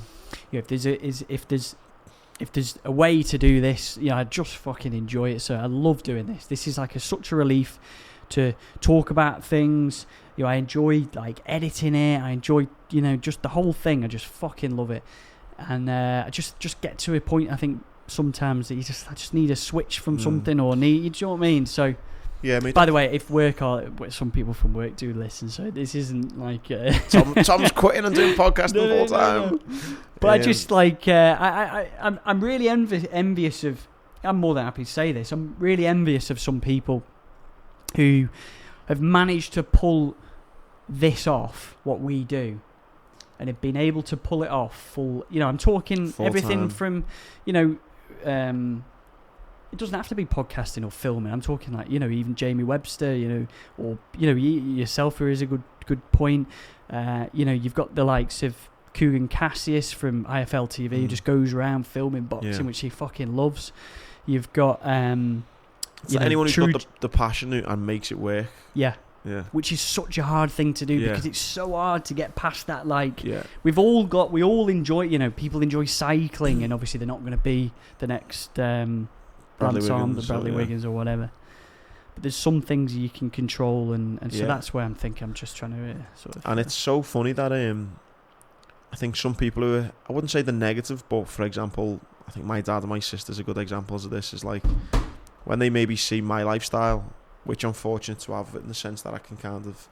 know, if there's a way to do this, you know, I just fucking enjoy it. So I love doing this. This is like such a relief to talk about things. You know, I enjoy like editing it. I enjoy, you know, just the whole thing. I just fucking love it. And I just get to a point, I think sometimes that I just need a switch from something, or need, you know what I mean? So yeah, by the way, if some people from work do listen, so this isn't like Tom's quitting and doing podcasting full time. No. But I just like I'm really envious of. I'm more than happy to say this. I'm really envious of some people who have managed to pull this off, what we do, and have been able to pull it off full. You know, I'm talking full everything time. From, you know, it doesn't have to be podcasting or filming. I'm talking like, you know, even Jamie Webster, you know, or, you know, yourself is a good point. You know, you've got the likes of Kugan Cassius from IFL TV who just goes around filming boxing, which he fucking loves. You've got anyone who's got the passion and makes it work. Yeah. Which is such a hard thing to do because it's so hard to get past that. Like, we all enjoy, you know, people enjoy cycling, and obviously they're not going to be the next Bradley Wiggins or whatever. But there's some things you can control, and so that's where I'm just trying to sort of. And it's so funny that I think some people who are, I wouldn't say the negative, but for example, I think my dad and my sister's are good examples of this. Is like when they maybe see my lifestyle, which I'm fortunate to have in the sense that I can kind of,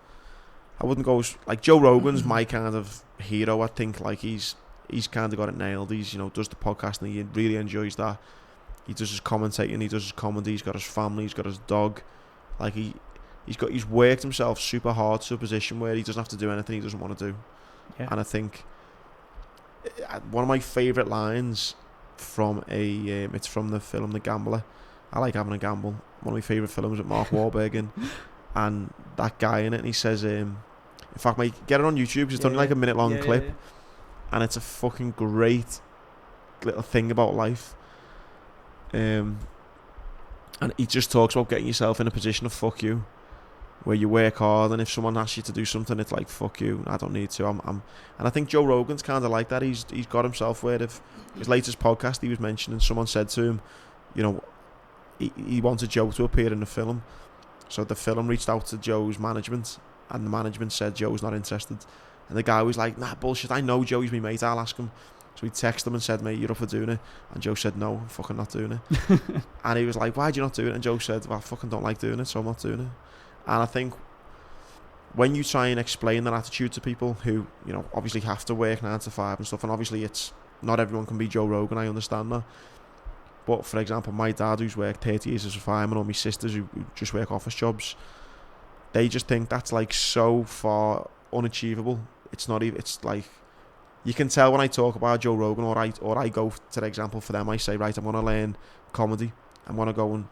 I wouldn't go like Joe Rogan's my kind of hero. I think like he's kind of got it nailed. He's, you know, does the podcast and he really enjoys that. He does his commentating, he does his comedy, he's got his family, he's got his dog. Like he's worked himself super hard to a position where he doesn't have to do anything he doesn't want to do. And I think one of my favourite lines from it's from the film The Gambler. I like having a gamble. One of my favourite films with Mark Wahlberg in, and that guy in it, and he says, in fact, mate, get it on YouTube, because it's only like a minute long clip, and it's a fucking great little thing about life. And he just talks about getting yourself in a position of fuck you, where you work hard, and if someone asks you to do something, it's like, fuck you, I don't need to. And I think Joe Rogan's kind of like that. He's got himself where, if his latest podcast he was mentioning, someone said to him, you know, he wanted Joe to appear in the film, so the film reached out to Joe's management, and the management said Joe's not interested, and the guy was like, nah, bullshit, I know Joe, he's my mate, I'll ask him. So he texted him and said, mate, you're up for doing it? And Joe said, no, I'm fucking not doing it. And he was like, why'd you not do it? And Joe said, well, I fucking don't like doing it, so I'm not doing it. And I think when you try and explain that attitude to people who, you know, obviously have to work 9 to 5 and stuff, and obviously it's not everyone can be Joe Rogan, I understand that. But for example, my dad, who's worked 30 years as a fireman, or my sisters who just work office jobs, they just think that's like so far unachievable. It's not even, it's like, you can tell when I talk about Joe Rogan, or I go to the example for them, I say, right, I want to learn comedy, I want to go and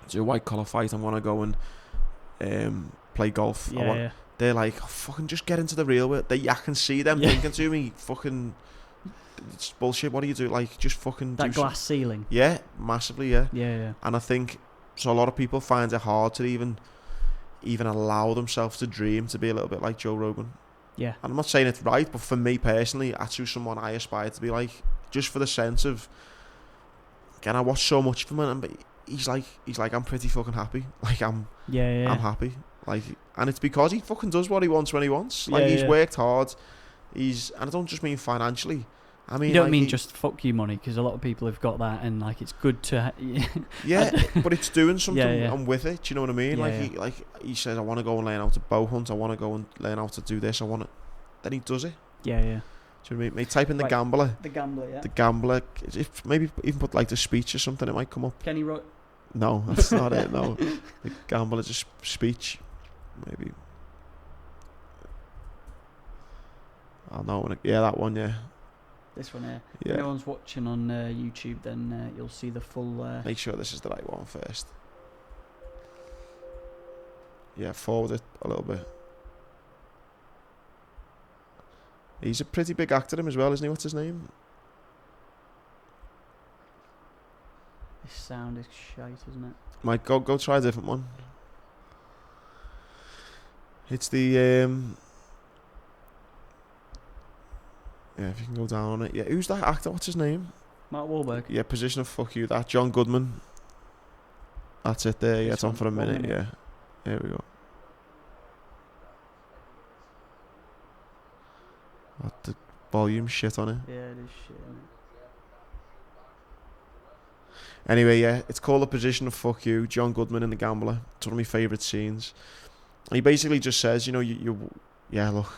do a white collar fight, I want to go and play golf. They're like, oh, fucking just get into the real world. I can see them thinking to me, fucking, it's bullshit, what do you do? Like, just fucking that do glass ceiling. Yeah, massively, yeah. Yeah. And I think, so a lot of people find it hard to even allow themselves to dream to be a little bit like Joe Rogan. Yeah. And I'm not saying it's right, but for me personally, that's who someone I aspire to be like. Just for the sense of, again, I watch so much from him, but he's like, I'm pretty fucking happy. Like, I'm happy. Like, and it's because he fucking does what he wants when he wants. Like, he's worked hard. And I don't just mean financially. I mean, you don't like, mean just fuck you money, because a lot of people have got that, and like, it's good to but it's doing something and with it. Do you know what I mean? He says, I want to go and learn how to bow hunt, I want to go and learn how to do this, I want to, then he does it. Do you know what I mean? Mate, type in The Gambler. The Gambler. The Gambler. If maybe even put like the speech or something, it might come up. Kenny wrote. No, that's not it. No, The Gambler is a speech. Maybe. Oh no, that one, yeah. This one here. If anyone's watching on YouTube, then you'll see the full... Make sure this is the right one first. Yeah, forward it a little bit. He's a pretty big actor him as well, isn't he? What's his name? This sound is shite, isn't it? Mike, go try a different one. It's the... Yeah, if you can go down on it. Yeah, who's that actor? What's his name? Mark Wahlberg. Yeah, position of fuck you. That John Goodman. That's it there. Yeah, it's on for a minute. Yeah. There we go. What the volume shit on it. Yeah, it is shit on it. Anyway, yeah, it's called The Position of Fuck You. John Goodman in The Gambler. It's one of my favourite scenes. And he basically just says, you know, yeah, look,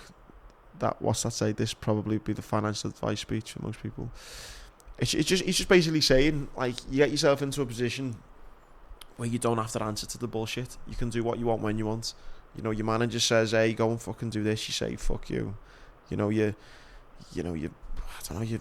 what's that say? This probably be the financial advice speech for most people. It's just basically saying, like, you get yourself into a position where you don't have to answer to the bullshit. You can do what you want when you want. You know, your manager says, hey, go and fucking do this. You say, fuck you. You know, I don't know,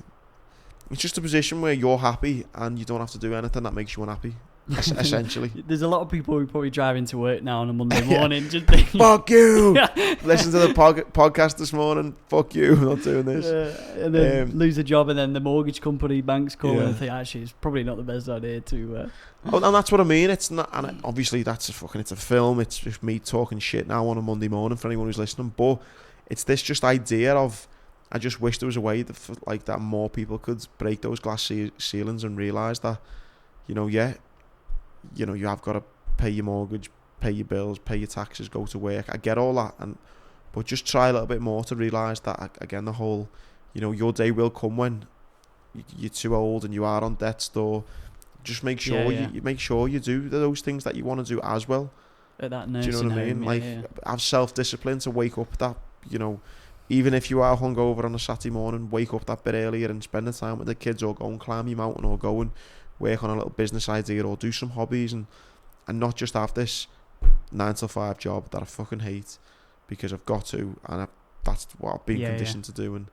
it's just a position where you're happy and you don't have to do anything that makes you unhappy. Essentially. There's a lot of people who probably drive into work now on a Monday morning just thinking, fuck you. Listen to the podcast this morning, fuck you, I'm not doing this. And then lose a job, and then the mortgage company, banks call and think, actually, it's probably not the best idea to and that's what I mean. It's not, and obviously it's a film. It's just me talking shit now on a Monday morning for anyone who's listening, but it's this just idea of, I just wish there was a way that more people could break those glass ceilings and realise that, you know, you have got to pay your mortgage, pay your bills, pay your taxes, go to work. I get all that, but just try a little bit more to realise that, again, the whole, you know, your day will come when you're too old and you are on death's door. Just make sure you make sure you do those things that you want to do as well. At that nursing home. Do you know what I mean? Have self-discipline to wake up that, you know, even if you are hungover on a Saturday morning, wake up that bit earlier and spend the time with the kids, or go and climb your mountain, or go and work on a little business idea, or do some hobbies, and not just have this 9 to 5 job that I fucking hate because I've got to, and that's what I've been conditioned to do. And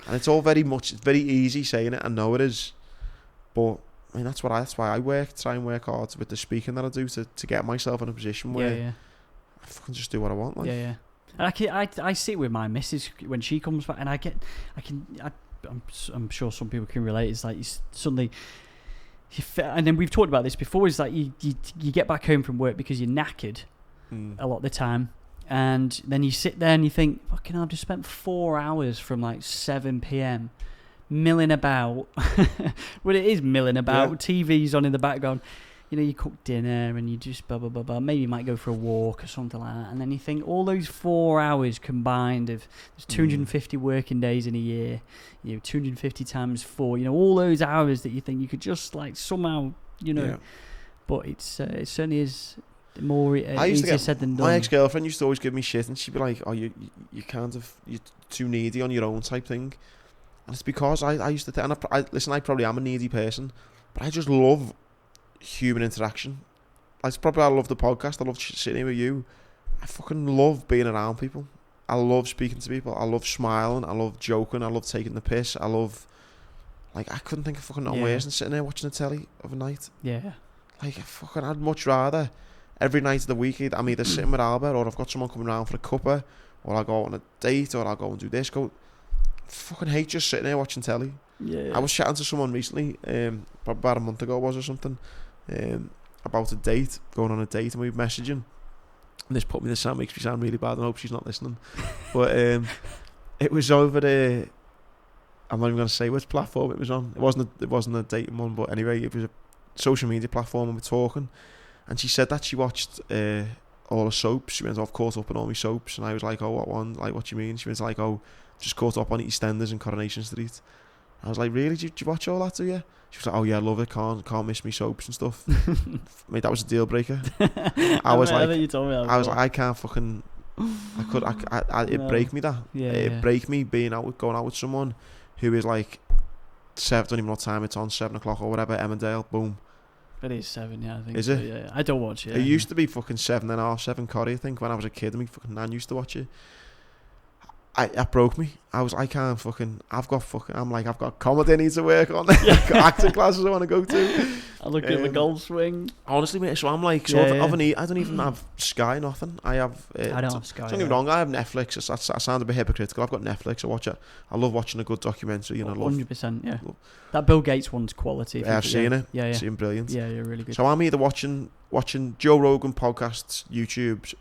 And it's all it's very easy saying it. I know it is, but I mean that's why I try and work hard with the speaking that I do to get myself in a position where I fucking just do what I want. Like. Yeah. And I see it with my missus when she comes back, and I'm sure some people can relate. It's like you suddenly, and then we've talked about this before. It's like you get back home from work because you're knackered a lot of the time, and then you sit there and you think, fucking hell, I've just spent 4 hours from like 7 p.m. milling about. Well, it is milling about. Yeah. TV's on in the background. You know, you cook dinner and you just blah, blah, blah, blah. Maybe you might go for a walk or something like that. And then you think all those 4 hours combined there's 250 working days in a year, 250 times 4, all those hours that you think you could just like somehow, but it certainly is more easier said than done. My ex-girlfriend used to always give me shit and she'd be like, oh, you're too needy on your own type thing. And it's because I used to think, and I probably am a needy person, but I just love human interaction. That's probably why I love the podcast. I love sitting here with you. I fucking love being around people. I love speaking to people. I love smiling. I love joking. I love taking the piss. I love, I couldn't think of fucking nothing worse than sitting there watching the telly of a night. Yeah. I'd much rather every night of the week I'm either sitting with Albert or I've got someone coming around for a cuppa, or I'll go on a date, or I'll go and do this. Fucking hate just sitting there watching telly. Yeah. I was chatting to someone recently, about a month ago or something, about a date, going on a date, and we were messaging. And this makes me sound really bad. I hope she's not listening. But it was over the, I'm not even going to say which platform it was on. It wasn't a dating one, but anyway, it was a social media platform, and we're talking. And she said that she watched all the soaps. She went, I've caught up on all my soaps. And I was like, oh, what one? Like, what do you mean? She was like, oh, just caught up on EastEnders and Coronation Street. I was like, really? Did you watch all that, do you? She was like, oh yeah, I love it. Can't miss me soaps and stuff. Mate, that was a deal breaker. I was like, I can't fucking. It'd break me that. Yeah, it'd break me going out with someone who is like 7. Don't even know what time it's on. 7 o'clock or whatever. Emmerdale, boom. It is 7, yeah. I think. Is so, it? Yeah. I don't watch it. It used to be fucking 7.5, 7 Corrie, I think, when I was a kid. And my fucking nan used to watch it. It broke me. I've got comedy I need to work on. I've got acting classes I want to go to. I look at the golf swing. Honestly, mate, so I'm like, I don't even have Sky, nothing. I have. I don't have Sky. Don't get me wrong, I have Netflix. I sound a bit hypocritical. I've got Netflix. I watch it. I love watching a good documentary. 100%, yeah. That Bill Gates one's quality. Yeah, I've seen it. Yeah. I've seen brilliant. Yeah, you're really good. So I'm either watching Joe Rogan podcasts, YouTubes,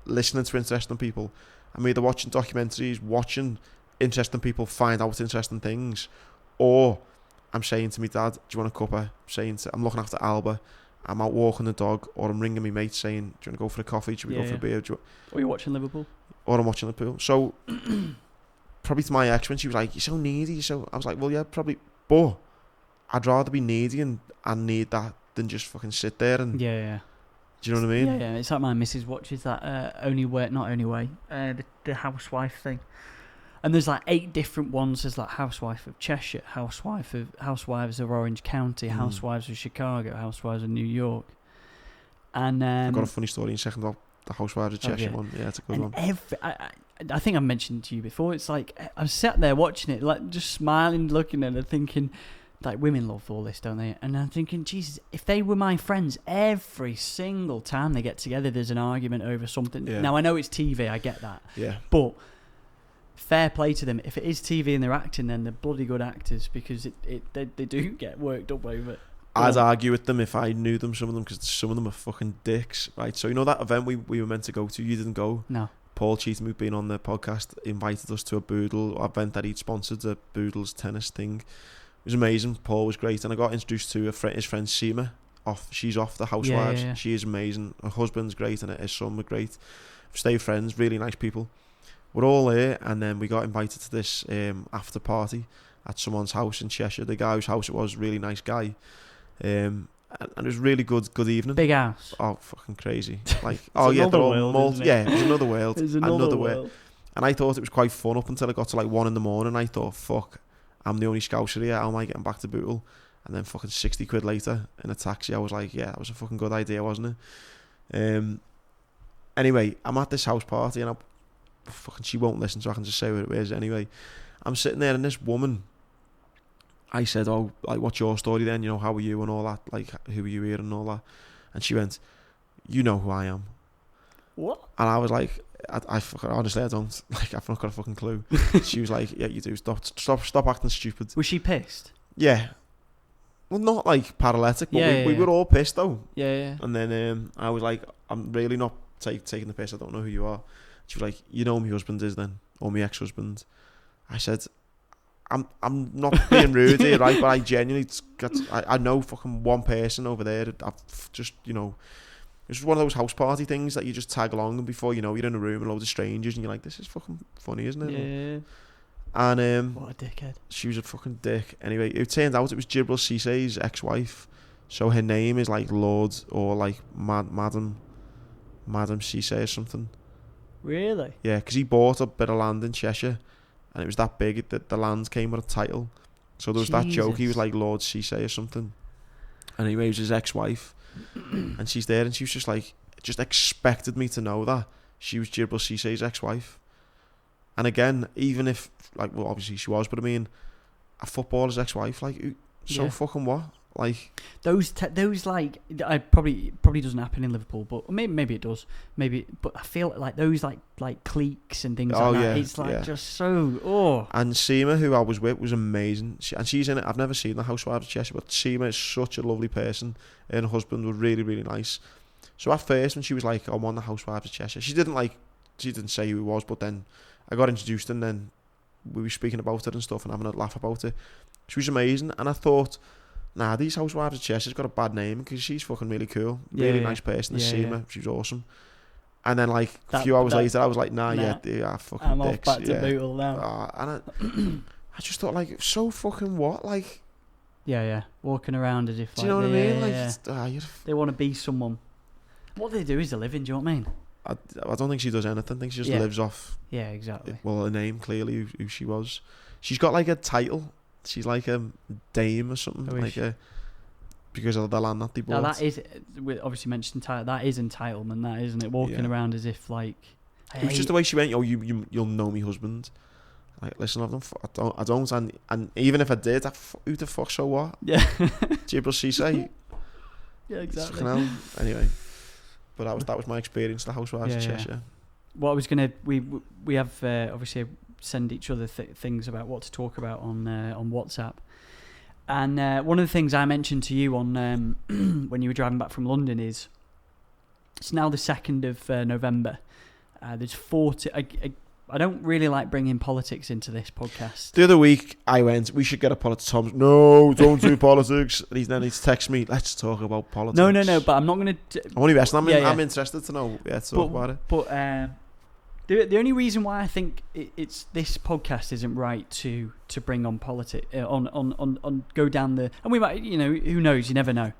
listening to interesting people. I'm either watching documentaries, watching interesting people find out interesting things, or I'm saying to my dad, do you want a cuppa? I'm looking after Alba, I'm out walking the dog, or I'm ringing my mate saying, do you want to go for a coffee? Should we go for a beer? Or you're watching Liverpool? Or I'm watching Liverpool. So, probably to my ex, when she was like, you're so needy. So I was like, well, yeah, probably. But I'd rather be needy and need that than just fucking sit there and... Yeah. Do you know what I mean? Yeah. It's like my missus watches that the housewife thing. And there's like 8 different ones. There's like Housewife of Cheshire, Housewives of Orange County, Housewives of Chicago, Housewives of New York. And I've got a funny story in a second about the Housewives of Cheshire one. Yeah, it's a good one. I think I mentioned to you before, it's like I sat there watching it, like just smiling, looking at it, thinking, like, women love all this, don't they? And I'm thinking, Jesus, if they were my friends, every single time they get together, there's an argument over something. Yeah. Now, I know it's TV, I get that. Yeah. But fair play to them. If it is TV and they're acting, then they're bloody good actors, because they do get worked up over it. I'd argue with them if I knew them, some of them, because some of them are fucking dicks, right? So, that event we were meant to go to, you didn't go? No. Paul Cheatham, who'd been on the podcast, invited us to a Boodle event that he'd sponsored, the Boodles tennis thing. It was amazing. Paul was great, and I got introduced to his friend Seema. She's off the Housewives. Yeah. She is amazing. Her husband's great, and his son were great. Stay friends, really nice people. We're all there, and then we got invited to this after party at someone's house in Cheshire. The guy whose house it was, really nice guy, and it was really good evening. Big house. Oh, fucking crazy! Like, they're all world, it was another world. It's another world. And I thought it was quite fun up until I got to like 1 a.m. I thought, fuck, I'm the only Scouser here. How am I getting back to Bootle? And then fucking 60 quid later in a taxi, I was like, yeah, that was a fucking good idea, wasn't it? Anyway, I'm at this house party, and fucking she won't listen, so I can just say what it is anyway. I'm sitting there, and this woman, I said, oh, like, what's your story then? You know, how are you and all that? Like, who are you here and all that? And she went, you know who I am. What? And I was like, honestly, I don't. Like, I've not got a fucking clue. She was like, yeah, you do. Stop acting stupid. Was she pissed? Yeah. Well, not like paralytic, but Yeah, we were all pissed though. Yeah. And then I was like, I'm really not taking the piss. I don't know who you are. She was like, you know who my husband is then, or my ex-husband. I said, I'm not being rude here, right? But I genuinely I know fucking one person over there. I've just, you know, it's just one of those house party things that you just tag along, and before you know, you're in a room with loads of strangers, and you're like, this is fucking funny, isn't it? Yeah. And what a dickhead. She was a fucking dick. Anyway, it turned out it was Jibril Cissé's ex-wife. So her name is like Lord or like Madam Cissé or something. Really? Yeah, because he bought a bit of land in Cheshire, and it was that big that the land came with a title. So there was that joke. He was like Lord Cissé or something. And anyway, it was his ex-wife, and she's there, and she was just expected me to know that she was Jibril Cissé's ex-wife. And again, even if, like, well, obviously she was, but I mean, a footballer's ex-wife, like, fucking what? Like those like, I probably doesn't happen in Liverpool, but maybe it does. But I feel like those like cliques and things like that. Yeah, it's like just so. And Seema, who I was with, was amazing. She's in it. I've never seen the Housewives of Cheshire, but Seema is such a lovely person. And her husband was really, really nice. So at first, when she was like, "I'm on the Housewives of Cheshire," she didn't say who he was, but then I got introduced, and then we were speaking about it and stuff and having a laugh about it. She was amazing, and I thought, nah, these Housewives of Cheshire's got a bad name because she's fucking really cool. Really nice person to see her. She was awesome. And then like a few hours later, I was like, nah. Fucking I'm dicks. off back to Bootle now. And I just thought, like, so fucking what? Like, walking around as if, do you know what I mean? Like, they want to be someone. What they do is a living, do you know what I mean? I don't think she does anything. I think she just lives off. Yeah, exactly. Well, a name, clearly, who she was. She's got like a title. She's like a dame or something, because of the land that they bought. Now that is, we obviously mentioned title. That is entitlement, that isn't it? Walking around as if like. It was just the way she went. Oh, you'll know me husband. Like, listen, I don't, and even if I did, who the fuck? So what? Yeah. Jibril Cissé. Yeah, exactly. Anyway, but that was my experience. The Housewives of Cheshire. What I was gonna, we have obviously send each other things about what to talk about on WhatsApp, and one of the things I mentioned to you on when you were driving back from London is it's now the 2nd of November. There's 40. I don't really like bringing politics into this podcast. The other week I went, we should get a politics. Tom, no, don't do politics. And then he's texted me, let's talk about politics. No, but I'm not going to. I'm only resting. I'm interested to know. Yeah, talk about it. But the only reason why I think it's this podcast isn't right to bring on politics on go down the, and we might, who knows, you never know.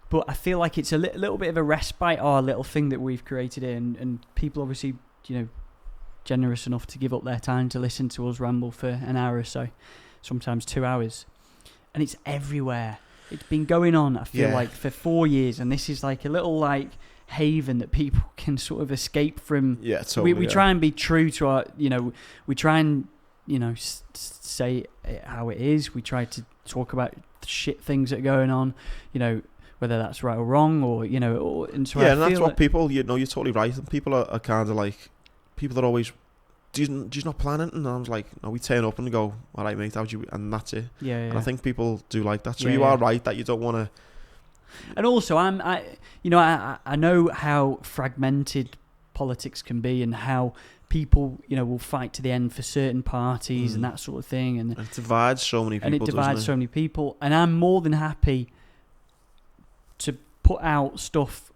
But I feel like it's a little bit of a respite, our little thing that we've created here, and people obviously, generous enough to give up their time to listen to us ramble for an hour or so, sometimes 2 hours, and it's everywhere. It's been going on, I feel like, for 4 years, and this is like a little like haven that people can sort of escape from. Yeah, totally. We try and be true to our, we try and say it how it is. We try to talk about shit things that are going on, whether that's right or wrong, or and so and that's what people, you're totally right. And people are kind of like, people are always, do you not plan it? And I was like, no, we turn up and go, all right, mate, how'd you? And that's it. Yeah. And I think people do like that. So you are right that you don't want to. And also, I know how fragmented politics can be, and how people, will fight to the end for certain parties and that sort of thing, and it divides so many people. And I'm more than happy to put out stuff,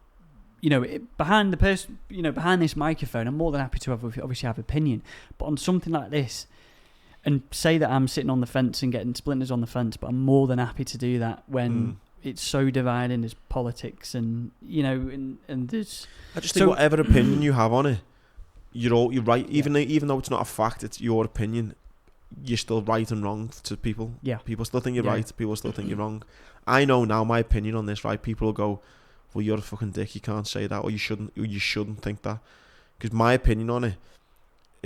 behind the person, behind this microphone. I'm more than happy to obviously have opinion, but on something like this, and say that I'm sitting on the fence and getting splinters on the fence, but I'm more than happy to do that when it's so dividing as politics, and and there's. I just think whatever opinion you have on it, you're right. Even though it's not a fact, it's your opinion. You're still right and wrong to people. Yeah, people still think you're right. People still think you're wrong. I know now my opinion on this. Right, people will go, well, you're a fucking dick. You can't say that, or you shouldn't think that. Because my opinion on it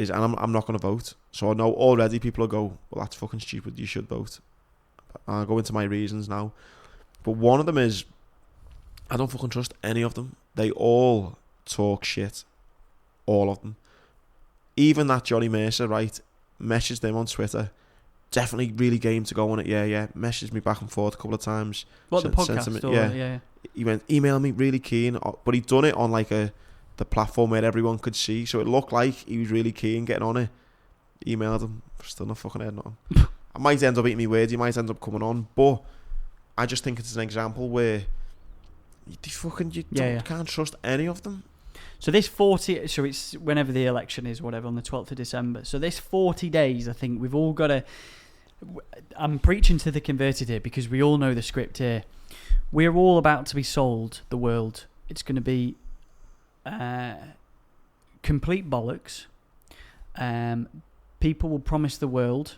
is, and I'm not going to vote. So I know already people will go, well, that's fucking stupid, you should vote. I'll go into my reasons now. But one of them is, I don't fucking trust any of them. They all talk shit. All of them. Even that Johnny Mercer, right, messaged them on Twitter. Definitely really game to go on it, yeah. Messaged me back and forth a couple of times. What, the podcast? Yeah. He went, email me, really keen. But he'd done it on like the platform where everyone could see. So it looked like he was really keen getting on it. Emailed him. Still not fucking heard nothing. I might end up eating me words. He might end up coming on. But I just think it's an example where you can't trust any of them. So this 40, so it's whenever the election is, whatever, on the 12th of December. So this 40 days, I think we've all got to, I'm preaching to the converted here because we all know the script here. We're all about to be sold the world. It's going to be complete bollocks. People will promise the world.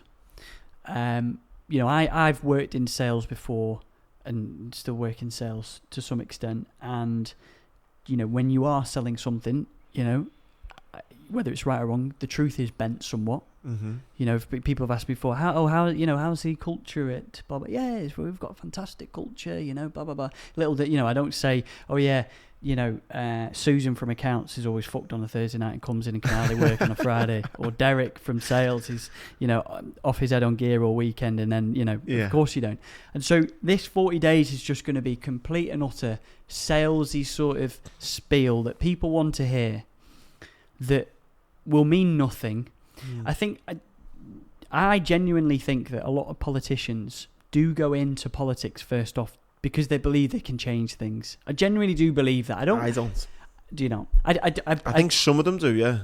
I've worked in sales before and still work in sales to some extent. And, when you are selling something, whether it's right or wrong, the truth is bent somewhat. Mm-hmm. If people have asked me before, how's the culture at blah blah? Yeah, we've got a fantastic culture. Blah blah blah. I don't say, oh yeah, Susan from accounts is always fucked on a Thursday night and comes in and can hardly work on a Friday, or Derek from sales is off his head on gear all weekend, and then of course you don't. And so this 40 days is just going to be complete and utter salesy sort of spiel that people want to hear, that will mean nothing. I think I genuinely think that a lot of politicians do go into politics first off because they believe they can change things. I genuinely do believe that. I don't. Do you know? I think some of them do, yeah.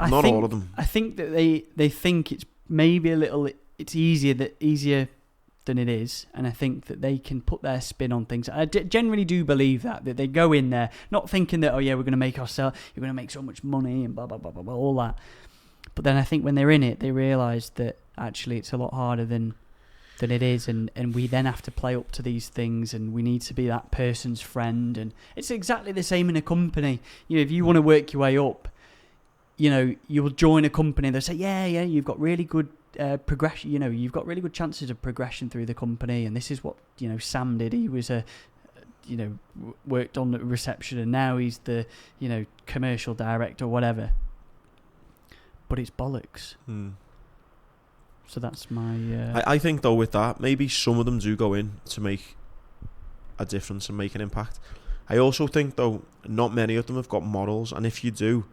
Not all of them. I think that they think it's maybe a little. It's easier than it is, and I think that they can put their spin on things. I generally do believe that they go in there not thinking that, oh yeah, we're going to make ourselves, you're going to make so much money and blah blah blah blah blah, all that. But then I think when they're in it, they realise that actually it's a lot harder than it is, and we then have to play up to these things, and we need to be that person's friend. And it's exactly the same in a company. If you want to work your way up, you'll join a company. They'll say, yeah, you've got really good progression. You've got really good chances of progression through the company, and this is what Sam did. He was worked on the reception, and now he's the commercial director or whatever. But it's bollocks. So that's my... I think, though, with that, maybe some of them do go in to make a difference and make an impact. I also think, though, not many of them have got models. And if you do,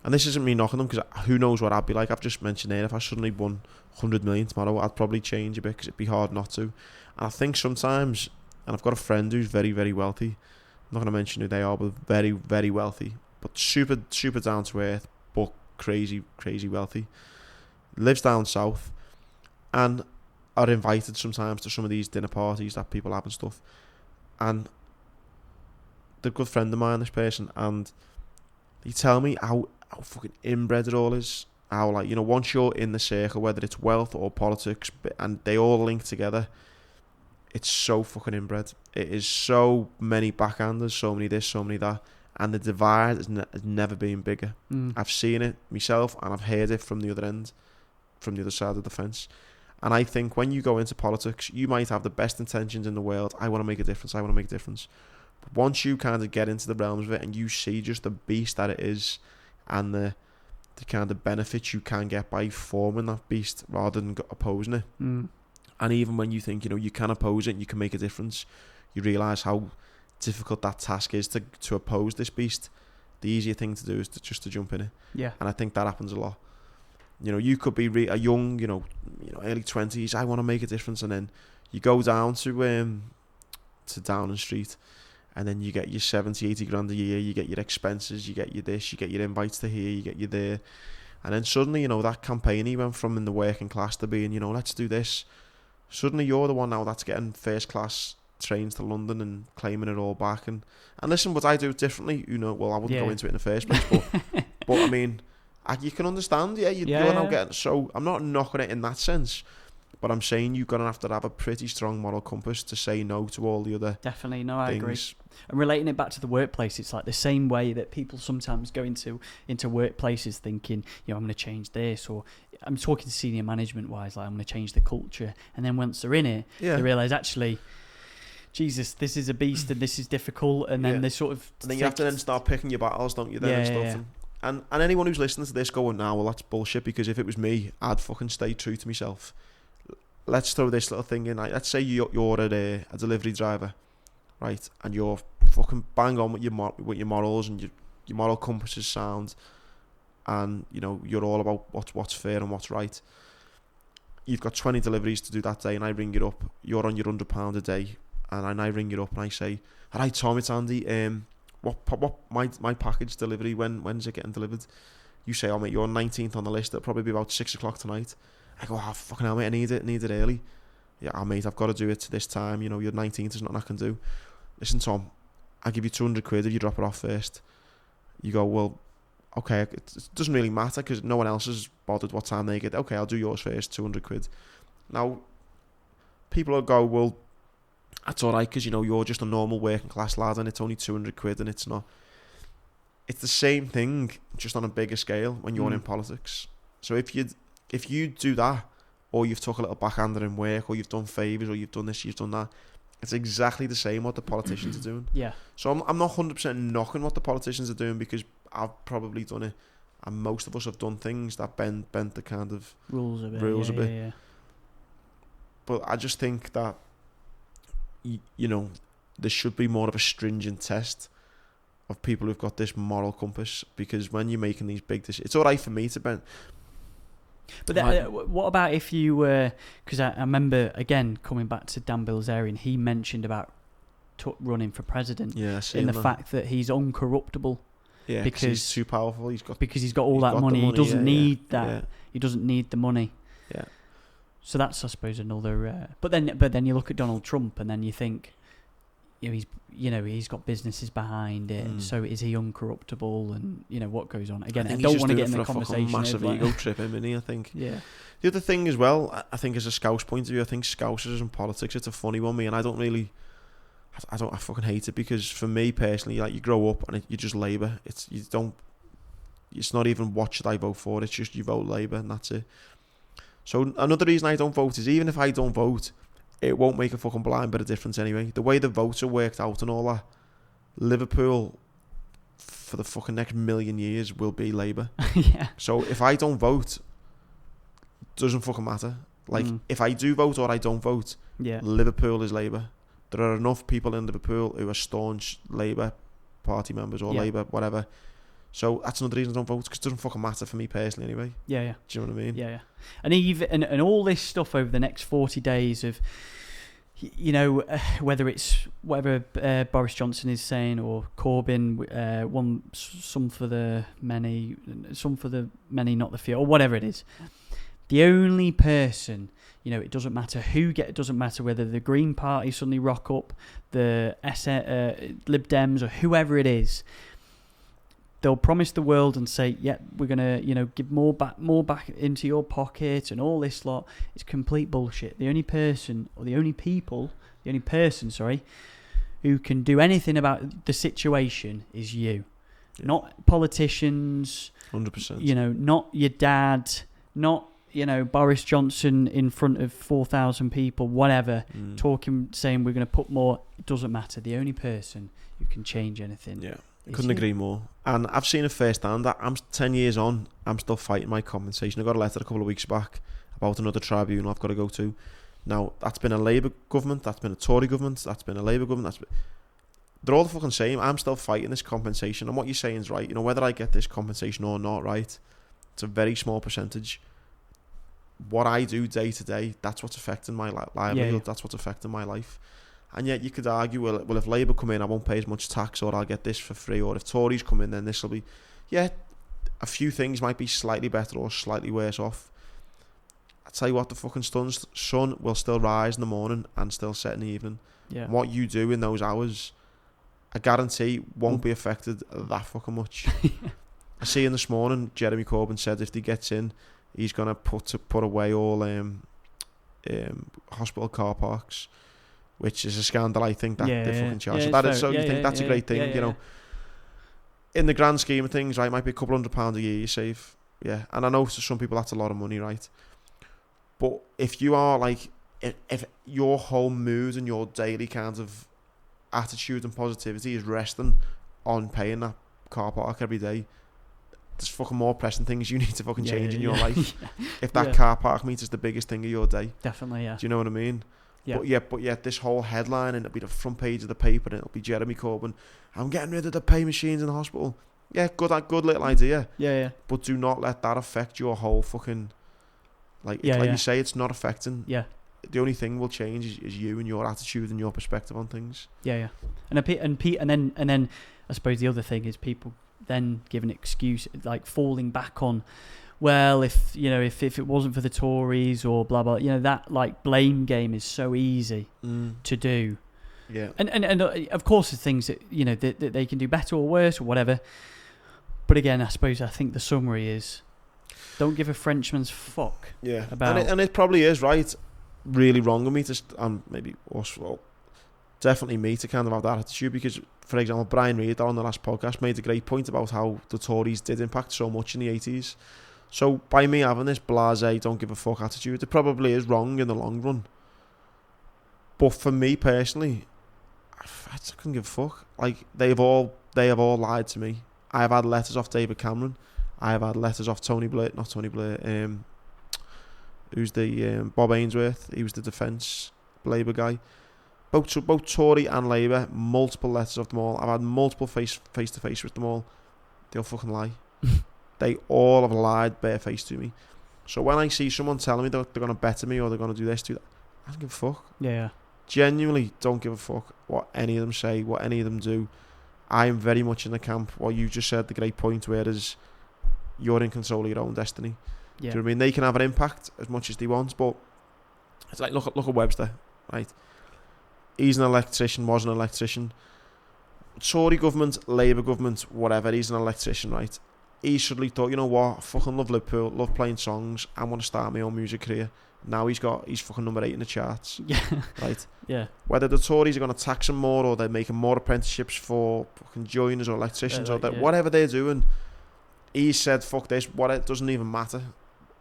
and this isn't me knocking them, because who knows what I'd be like. I've just mentioned there, if I suddenly won 100 million tomorrow, I'd probably change a bit because it'd be hard not to. And I think sometimes, and I've got a friend who's very, very wealthy. I'm not going to mention who they are, but very, very wealthy. But super, super down to earth, but crazy wealthy, lives down south, and are invited sometimes to some of these dinner parties that people have and stuff. And they're a good friend of mine, this person, and he tell me how fucking inbred it all is. How, like, once you're in the circle, whether it's wealth or politics, and they all link together, it's so fucking inbred. It is so many backhanders, so many this, so many that. And the divide has never been bigger. I've seen it myself, and I've heard it from the other end, from the other side of the fence. And I think when you go into politics, you might have the best intentions in the world. I want to make a difference. But once you kind of get into the realms of it, and you see just the beast that it is, and the kind of benefits you can get by forming that beast rather than opposing it. And even when you think, you can oppose it and you can make a difference, you realise how difficult that task is to oppose this beast. The easier thing to do is just to jump in it. Yeah. And I think that happens a lot. You could be a young, early 20s, I want to make a difference, and then you go down to Downing Street, and then you get your 70, 80 grand a year, you get your expenses, you get your this, you get your invites to here, you get your there, and then suddenly, that campaign he went from in the working class to being, let's do this. Suddenly you're the one now that's getting first class trains to London and claiming it all back, and listen, but I do it differently. I wouldn't go into it in the first place, but I mean, you can understand, you're now getting. So I'm not knocking it in that sense, But I'm saying you're going to have a pretty strong moral compass to say no to all the other Definitely, no, I things. agree. And relating it back to the workplace, it's like the same way that people sometimes go into workplaces thinking, I'm going to change this, or I'm talking senior management wise, like I'm going to change the culture. And then once they're in it, they realise actually, Jesus, this is a beast and this is difficult. And then they sort of... And then you have to then start picking your battles, don't you, then, and stuff. And anyone who's listening to this going, well, that's bullshit, because if it was me, I'd fucking stay true to myself. Let's throw this little thing in. Let's say you're a delivery driver, right? And you're fucking bang on with your morals, and your moral compass is sound, and you're all about what's fair and what's right. You've got 20 deliveries to do that day, and I ring you up. You're on your £100 a day, and I ring you up and I say, "All right, Tom, it's Andy. What my package delivery? When's it getting delivered?" You say, "Oh mate, you're 19th on the list. It'll probably be about 6 o'clock tonight." I go, "Oh fucking hell, mate, I need it early." "Yeah, mate, I've got to do it to this time. You're 19th. There's nothing I can do." "Listen, Tom, I'll give you 200 quid if you drop it off first." You go, "Well, okay, it doesn't really matter because no one else has bothered what time they get." "Okay, I'll do yours first, 200 quid. Now, people will go, "Well, that's alright because you're just a normal working class lad and it's only 200 quid and it's not." It's the same thing, just on a bigger scale when you're in politics. So if you do that, or you've took a little backhander in work, or you've done favours, or you've done this, you've done that, it's exactly the same what the politicians are doing. Yeah. So I'm not 100% knocking what the politicians are doing, because I've probably done it, and most of us have done things that bend the kind of rules a bit. Yeah. But I just think that there should be more of a stringent test of people who've got this moral compass, because when you're making these big decisions, it's all right for me to bend. But what about if you were... Because I remember, again, coming back to Dan Bilzerian, he mentioned about running for president in the fact that he's uncorruptible. Yeah, because he's too powerful. He's got all that money. He doesn't need that. Yeah. He doesn't need the money. Yeah. So that's, I suppose, another... But then you look at Donald Trump and then you think, he's got businesses behind it. So is he uncorruptible? And what goes on? Again, I don't want to get in the conversation. Massive ego trip, isn't he? I think. Yeah. The other thing as well, I think, as a Scouse point of view, I think Scousers and politics, it's a funny one, me, and I fucking hate it, because for me personally, like, you grow up and you just Labour. It's not even what should I vote for. It's just you vote Labour and that's it. So another reason I don't vote is, even if I don't vote, it won't make a fucking blind bit of difference anyway. The way the votes are worked out and all that, Liverpool for the fucking next million years will be Labour. Yeah. So if I don't vote, doesn't fucking matter. Like, if I do vote or I don't vote, Liverpool is Labour. There are enough people in Liverpool who are staunch Labour Party members or Labour, whatever. So that's another reason I don't vote, because it doesn't fucking matter for me personally anyway. Yeah. Do you know what I mean? Yeah. And even and all this stuff over the next 40 days of, whether it's whatever Boris Johnson is saying, or Corbyn, some for the many, not the few, or whatever it is. The only person, it doesn't matter it doesn't matter whether the Green Party suddenly rock up, the Lib Dems, or whoever it is. They'll promise the world and say, "Yeah, we're gonna, give more back into your pocket," and all this lot. It's complete bullshit. The only person, who can do anything about the situation is you, not politicians. 100%. Not your dad, not Boris Johnson in front of 4,000 people, whatever, saying we're going to put more. It doesn't matter. The only person who can change anything. Yeah. Couldn't agree more. And I've seen it firsthand. I'm 10 years on. I'm still fighting my compensation. I got a letter a couple of weeks back about another tribunal I've got to go to. Now, that's been a Labour government, that's been a Tory government, that's been a Labour government. They're all the fucking same. I'm still fighting this compensation. And what you're saying is right. Whether I get this compensation or not, right, it's a very small percentage. What I do day to day, that's what's affecting my livelihood. That's what's affecting my life. And yet you could argue, well, if Labour come in, I won't pay as much tax, or I'll get this for free, or if Tories come in, then this will be... Yeah, a few things might be slightly better or slightly worse off. I tell you what, the fucking sun will still rise in the morning and still set in the evening. Yeah. And what you do in those hours, I guarantee, won't be affected that fucking much. I see in this morning, Jeremy Corbyn said if he gets in, he's going to put away all hospital car parks, which is a scandal. I think that they fucking charge. Yeah, So that is, fair. so you think that's a great thing, you know. In the grand scheme of things, right, it might be a couple £100 a year you save. Yeah, and I know to some people that's a lot of money, right? But if you are like, if your whole mood and your daily kind of attitude and positivity is resting on paying that car park every day, there's fucking more pressing things you need to fucking change in your life. If that car park meter is the biggest thing of your day. Definitely, yeah. Do you know what I mean? Yeah. But yet this whole headline, and it'll be the front page of the paper, and it'll be Jeremy Corbyn, I'm getting rid of the pay machines in the hospital. Yeah, good little idea. Yeah. But do not let that affect your whole fucking, like you say, it's not affecting. Yeah. The only thing will change is you and your attitude and your perspective on things. Yeah. And then I suppose the other thing is people then give an excuse, like falling back on, well, if it wasn't for the Tories or blah blah, that like blame game is so easy to do. Yeah. And of course there's things that that they can do better or worse or whatever. But again, I think the summary is, don't give a Frenchman's fuck. Yeah. About and it probably is right. Really wrong of me to, maybe us, well, definitely me to kind of have that attitude, because, for example, Brian Reed on the last podcast made a great point about how the Tories did impact so much in the 80s. So by me having this blasé, don't give a fuck attitude, it probably is wrong in the long run. But for me personally, I couldn't give a fuck. Like, they have all lied to me. I have had letters off David Cameron. I have had letters off who's the Bob Ainsworth. He was the defence Labour guy. Both Tory and Labour, multiple letters of them all. I've had multiple face to face with them all. They'll fucking lie. They all have lied barefaced to me. So when I see someone telling me that they're going to better me or they're going to do this, do that, I don't give a fuck. Yeah. Genuinely don't give a fuck what any of them say, what any of them do. I am very much in the camp, what you just said, the great point, whereas you're in control of your own destiny. Yeah. Do you know what I mean? They can have an impact as much as they want, but it's like, look at Webster, right? He's an electrician, was an electrician. Tory government, Labour government, whatever, he's an electrician, right? He suddenly thought, you know what, I fucking love Liverpool, love playing songs, I want to start my own music career. Now he's fucking number 8 in the charts. Yeah. Right? Yeah. Whether the Tories are going to tax him more, or they're making more apprenticeships for fucking joiners or electricians, or whatever they're doing, he said, fuck this, it doesn't even matter.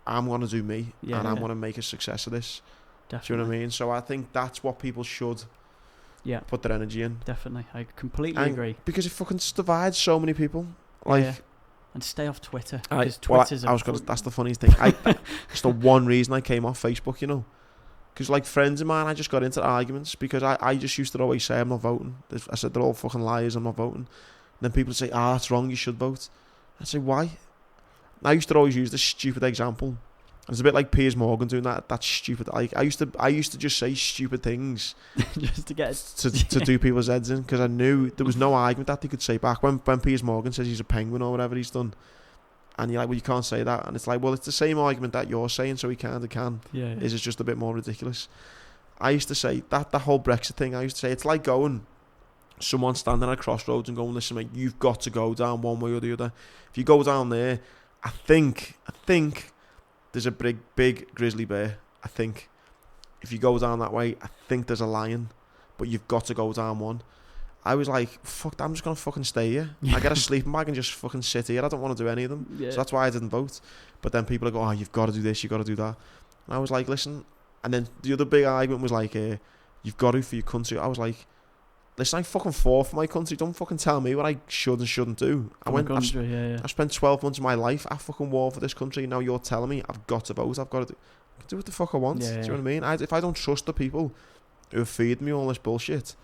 I'm going to do me, and I'm going to make a success of this. Definitely. Do you know what I mean? So I think that's what people should put their energy in. Definitely. I completely agree. Because it fucking divides so many people. And stay off Twitter. That's the funniest thing. It's the one reason I came off Facebook, Because like friends of mine, I just got into arguments because I just used to always say I'm not voting. I said they're all fucking liars, I'm not voting. And then people would say, that's wrong, you should vote. I'd say, why? And I used to always use this stupid example. It's a bit like Piers Morgan doing that stupid. Like I used to just say stupid things just to get to do people's heads in, because I knew there was no argument that they could say back. When Piers Morgan says he's a penguin or whatever he's done, and you're like, well, you can't say that, and it's like, well, it's the same argument that you're saying, so he kind of can. Yeah. Is it's just a bit more ridiculous. I used to say that whole Brexit thing. I used to say it's like someone standing at a crossroads and going, listen, mate, you've got to go down one way or the other. If you go down there, I think there's a big grizzly bear. I think if you go down that way, I think there's a lion, but you've got to go down one. I was like, fuck that, I'm just going to fucking stay here. I get a sleeping bag and just fucking sit here. I don't want to do any of them. Yeah. So that's why I didn't vote. But then people are going, you've got to do this, you've got to do that. And I was like, listen. And then the other big argument was like, you've got to for your country. I was like, listen, I fucking fought for my country. Don't fucking tell me what I should and shouldn't do. I spent 12 months of my life, I fucking war for this country. Now you're telling me I've got to vote. I've got to do what the fuck I want. Do you know what I mean? If I don't trust the people who are feeding me all this bullshit,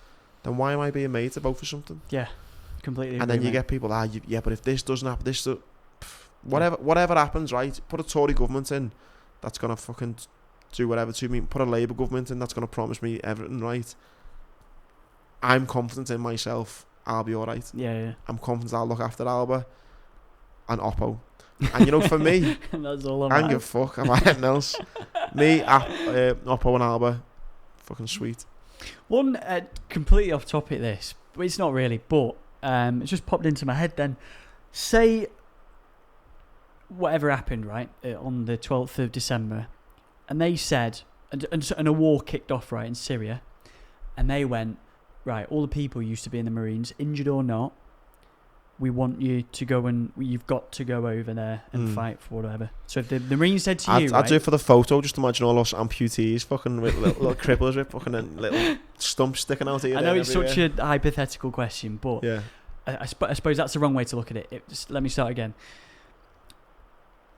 then why am I being made to vote for something? Yeah, completely. And then you get people, but if this doesn't happen, whatever happens, right? Put a Tory government in that's gonna fucking do whatever to me. Put a Labour government in that's gonna promise me everything, right? I'm confident in myself. I'll be alright. Yeah. I'm confident I'll look after Alba and Oppo. And for me, that's all I don't give a fuck about anything else. Me, Oppo and Alba, fucking sweet. One completely off topic. This, but it's not really. But it just popped into my head. Then, say whatever happened right on the 12th of December, and they said, and a war kicked off, right, in Syria, and they went, right, all the people used to be in the Marines, injured or not, we want you to go and you've got to go over there and fight for whatever. So if the Marines said to you, I'd do it for the photo. Just imagine all us amputees, fucking with little cripples with fucking little stumps sticking out here. I know it's such a hypothetical question, but yeah, I suppose that's the wrong way to look at it. Let me start again.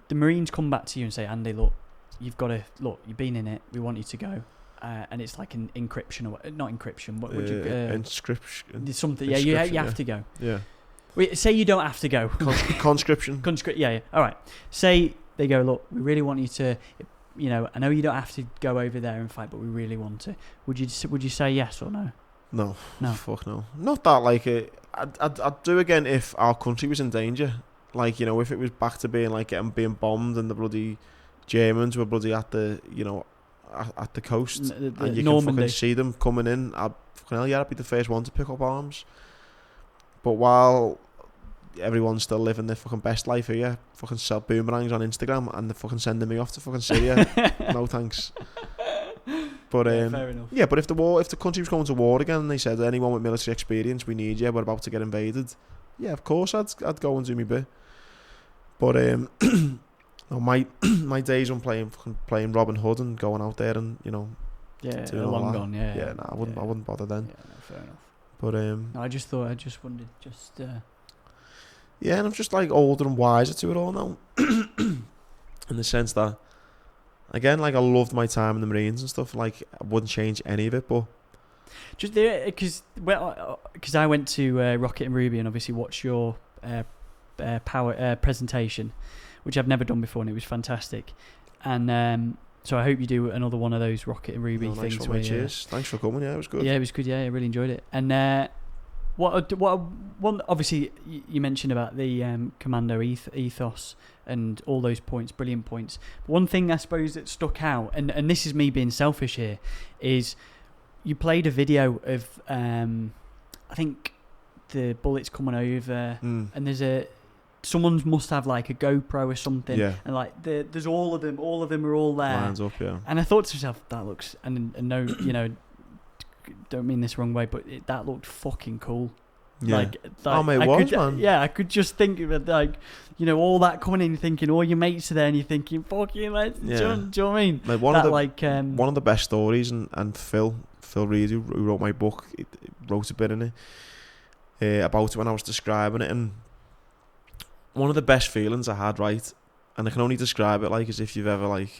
The Marines come back to you and say, Andy, look, you've been in it. We want you to go. And it's like an encryption or not encryption. What would you? Inscription. Something. Yeah, you have to go. Yeah. Wait, say you don't have to go. Conscription. Yeah. All right. Say they go, look, we really want you to, I know you don't have to go over there and fight, but we really want to. Would you say yes or no? No. Fuck no. Not that like it. I'd do again if our country was in danger. Like, if it was back to being like being bombed and the bloody Germans were bloody at the at the coast and you Normandy. Can fucking see them coming in. I'd be the first one to pick up arms. But while everyone's still living their fucking best life here, fucking sell boomerangs on Instagram and they're fucking sending me off to fucking Syria. No thanks. But fair enough. Yeah, but if the country was going to war again and they said anyone with military experience, we need you, we're about to get invaded. Yeah, of course I'd go and do my bit. But no, my days on playing Robin Hood and going out there and doing long gone. Yeah, no, I wouldn't bother then. Yeah, no, fair enough. But I just wondered, yeah, and I'm just like older and wiser to it all now, in the sense that, again, like I loved my time in the Marines and stuff. Like I wouldn't change any of it, but just there because I went to Rocket and Ruby and obviously watched your power presentation, which I've never done before, and it was fantastic. And so I hope you do another one of those Rocket and Ruby things. Nice one, cheers. Thanks for coming. Yeah, it was good. Yeah, it was good. Yeah, I really enjoyed it. And what obviously you mentioned about the commando ethos and all those points, brilliant points. But one thing I suppose that stuck out, and this is me being selfish here, is you played a video of I think the bullets coming over, and there's someone must have like a GoPro or something, and like there's all of them are all there, lines up, yeah. And I thought to myself, that looks, and no, don't mean this wrong way, but that looked fucking cool. Yeah. Like man. Yeah, I could just think of it, like, all that coming in, thinking all your mates are there, and you're thinking, fucking, let's. Do you know what I mean? Like one of the best stories, and Phil Reed, who wrote my book, wrote a bit in it about it when I was describing it, and one of the best feelings I had, right, and I can only describe it like as if you've ever like,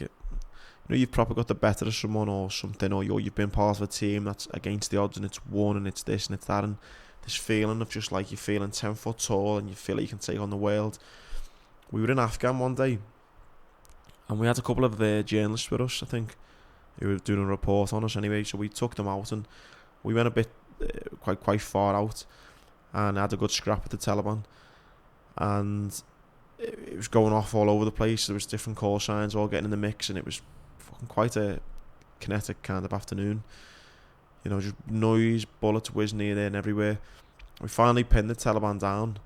you've probably got the better of someone or something, or you've been part of a team that's against the odds and it's won and it's this and it's that, and this feeling of just like you're feeling 10 foot tall and you feel like you can take on the world. We were in Afghan one day and we had a couple of journalists with us, I think, who were doing a report on us anyway, so we took them out and we went a bit quite far out and had a good scrap with the Taliban. And it was going off all over the place. There was different call signs all getting in the mix, and it was fucking quite a kinetic kind of afternoon. Just noise, bullets whizzing here, there and everywhere. We finally pinned the Taliban down,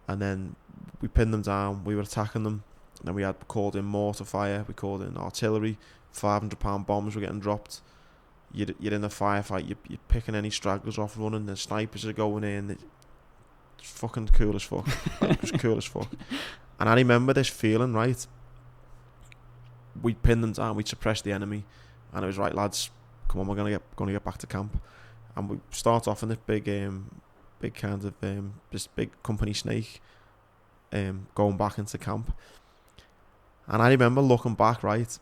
and then we pinned them down. We were attacking them. And then we had called in mortar fire. We called in artillery. 500-pound bombs were getting dropped. You're in the firefight. You're picking any stragglers off running. The snipers are going in. It's fucking cool as fuck. It was cool as fuck. And I remember this feeling, right? We pinned them down, we suppressed the enemy, and it was right, lads, come on, we're gonna get back to camp. And we start off in this big kind of this big company snake, going back into camp. And I remember looking back, right,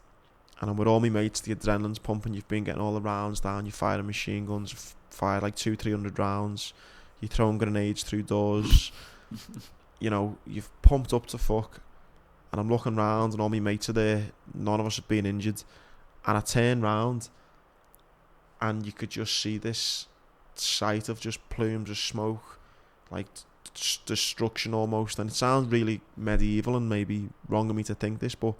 and I'm with all my mates, the adrenaline's pumping, you've been getting all the rounds down, you're firing machine guns, fired like 200-300 rounds. You're throwing grenades through doors. You've pumped up to fuck. And I'm looking round and all my mates are there. None of us have been injured. And I turn round and you could just see this sight of just plumes of smoke. Like destruction almost. And it sounds really medieval and maybe wrong of me to think this, but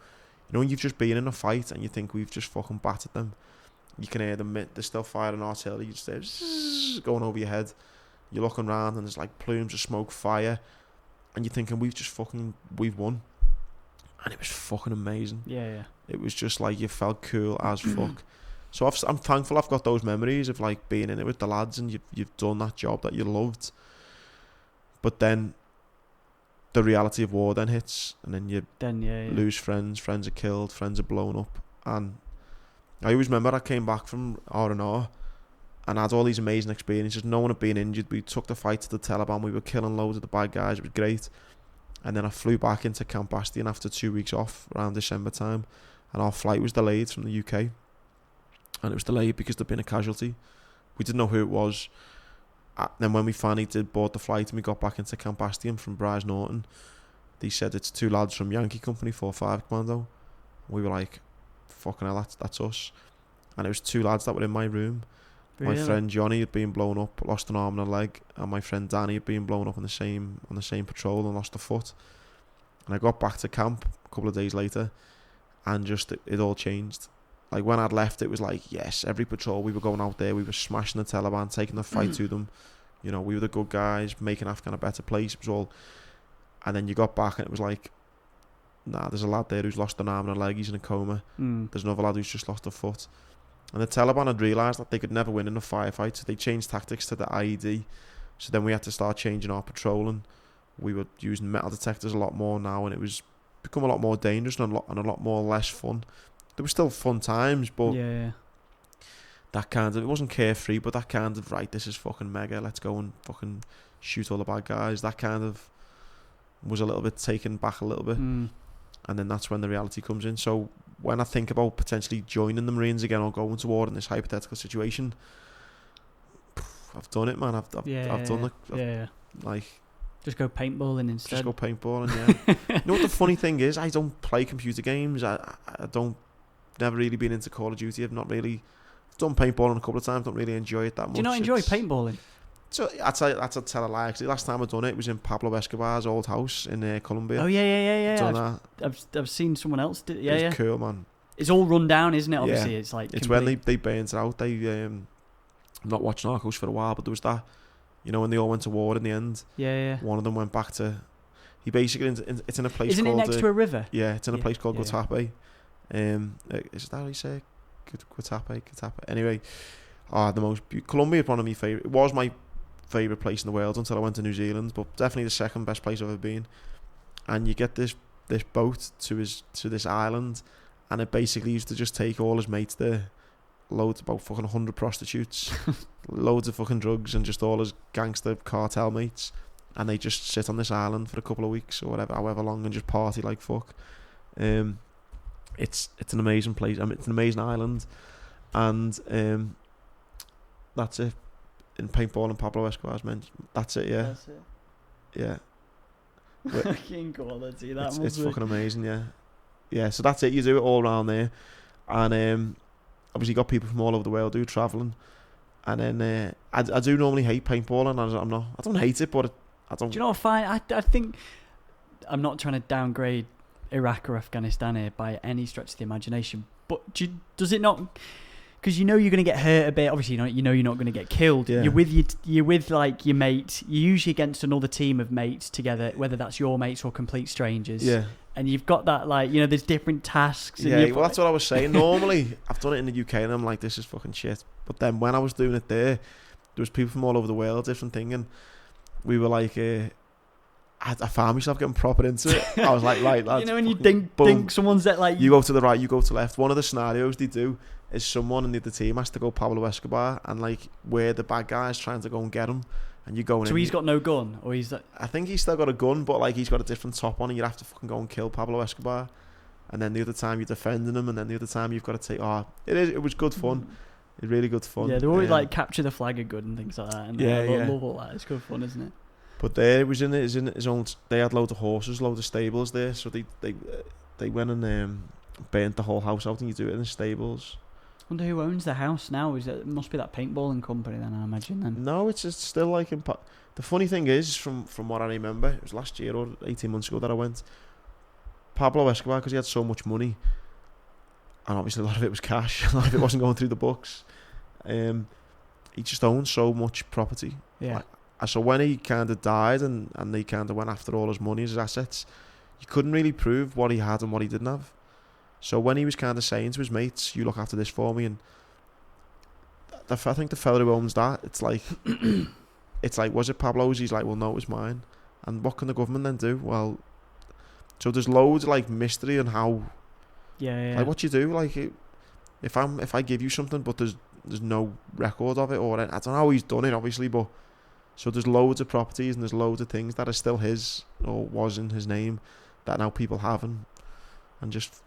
when you've just been in a fight and you think we've just fucking battered them. You can hear them, they're still firing artillery. You just hear going over your head. You're looking around and there's like plumes of smoke, fire, and you're thinking we've won, and it was fucking amazing. Yeah. It was just like you felt cool as fuck, So I'm thankful I've got those memories of like being in it with the lads, and you've done that job that you loved. But then the reality of war then hits, and then you lose friends. Friends are killed. Friends are blown up. And I always remember I came back from R&R and had all these amazing experiences. No one had been injured. We took the fight to the Taliban. We were killing loads of the bad guys. It was great. And then I flew back into Camp Bastion after 2 weeks off around December time, and our flight was delayed from the UK. And it was delayed because there'd been a casualty. We didn't know who it was. Then when we finally did board the flight and we got back into Camp Bastion from Bryce Norton, they said it's 2 lads from Yankee Company 4-5 Commando. We were like, fucking hell, that's us. And it was 2 lads that were in my room. Really? My friend Johnny had been blown up, lost an arm and a leg, and my friend Danny had been blown up on the same patrol and lost a foot. And I got back to camp a couple of days later, and just it all changed. Like when I'd left, it was like, yes, every patrol we were going out there, we were smashing the Taliban, taking the fight to them. You know, we were the good guys, making Afghan a better place. It was all. And then you got back and it was like, nah, there's a lad there who's lost an arm and a leg, he's in a coma. There's another lad who's just lost a foot. And the Taliban had realised that they could never win in a firefight, so they changed tactics to the IED. So then we had to start changing our patrolling. We were using metal detectors a lot more now, and it was become a lot more dangerous and a lot more less fun. There were still fun times, but that kind of, it wasn't carefree, but that kind of, right, this is fucking mega, let's go and fucking shoot all the bad guys, that kind of was a little bit taken back a little bit. And then that's when the reality comes in. So when I think about potentially joining the Marines again or going to war in this hypothetical situation, I've done it, man. I've done it. Like, just go paintballing instead. Just go paintballing, yeah. You know what the funny thing is? I don't play computer games. I don't. Never really been into Call of Duty. I've done paintballing a couple of times. Don't really enjoy it that much. Do you not enjoy paintballing? So that's a tell a lie. Actually, last time I done it was in Pablo Escobar's old house in Colombia. Oh yeah. Done that. I've seen someone else do. Yeah, it's cool, man. It's all run down, isn't it? Obviously, it's like it's when they burnt it out. They I'm not watching Narcos for a while, but there was that. You know, when they all went to war in the end. Yeah. One of them went back to. He basically it's in a place. Isn't called, it next to a river? Yeah, it's in a place called Guatape. Is that how you say it? Guatape. Anyway, Colombia is one of my favourite. It was my favourite place in the world until I went to New Zealand, but definitely the second best place I've ever been. And you get this boat to this island, and it basically used to just take all his mates there, about fucking 100 prostitutes, loads of fucking drugs, and just all his gangster cartel mates, and they just sit on this island for a couple of weeks or whatever, however long, and just party like fuck. It's an amazing place. I mean, it's an amazing island, and that's it. In paintball and Pablo Escobar's mentioned. That's it, yeah. That's it. Yeah. Fucking quality. It's fucking amazing, yeah. Yeah, so that's it. You do it all around there, and obviously you got people from all over the world who are travelling, and then I do normally hate paintballing. I don't hate it, but I don't. Do you know what? Fine. I think I'm not trying to downgrade Iraq or Afghanistan here by any stretch of the imagination, but does it not? Because you know you're going to get hurt a bit. Obviously, you know you're not going to get killed. Yeah. You're with like your mate. You're usually against another team of mates together, whether that's your mates or complete strangers. Yeah. And you've got that, like, you know, there's different tasks. And well, that's what I was saying. Normally, I've done it in the UK, and I'm like, this is fucking shit. But then when I was doing it there was people from all over the world, different thing, and we were like, I found myself getting proper into it. I was like, right, lads. You know, when you think someone's that, like... You go to the right, you go to the left. One of the scenarios they do is someone in the other team has to go Pablo Escobar, and, like, we're the bad guys trying to go and get him. And you're going so he's got no gun, or he's... I think he's still got a gun, but, like, he's got a different top on, and you have to fucking go and kill Pablo Escobar. And then the other time you're defending him, and then the other time you've got to take... It was good fun. It's really good fun. Yeah, they always, like, capture the flag of good and things like that. And I love all that. It's good fun, isn't it? But there, it was in his own... They had loads of horses, loads of stables there, so they went and burnt the whole house out, and you do it in the stables. I wonder who owns the house now. It must be that paintballing company then, I imagine. Then. No, it's still like... The funny thing is, from what I remember, it was last year or 18 months ago that I went, Pablo Escobar, because he had so much money, and obviously a lot of it was cash, a lot of it wasn't going through the books, he just owned so much property. Yeah. So when he kind of died and they kind of went after all his money, his assets, you couldn't really prove what he had and what he didn't have. So when he was kind of saying to his mates, you look after this for me, and I think the fella who owns that, it's like, was it Pablo's? He's like, well, no, it was mine. And what can the government then do? Well, so there's loads of like mystery on how, like what you do. Like, if I give you something, but there's no record of it, or I don't know how he's done it, obviously, but so there's loads of properties and there's loads of things that are still his or was in his name that now people have, and just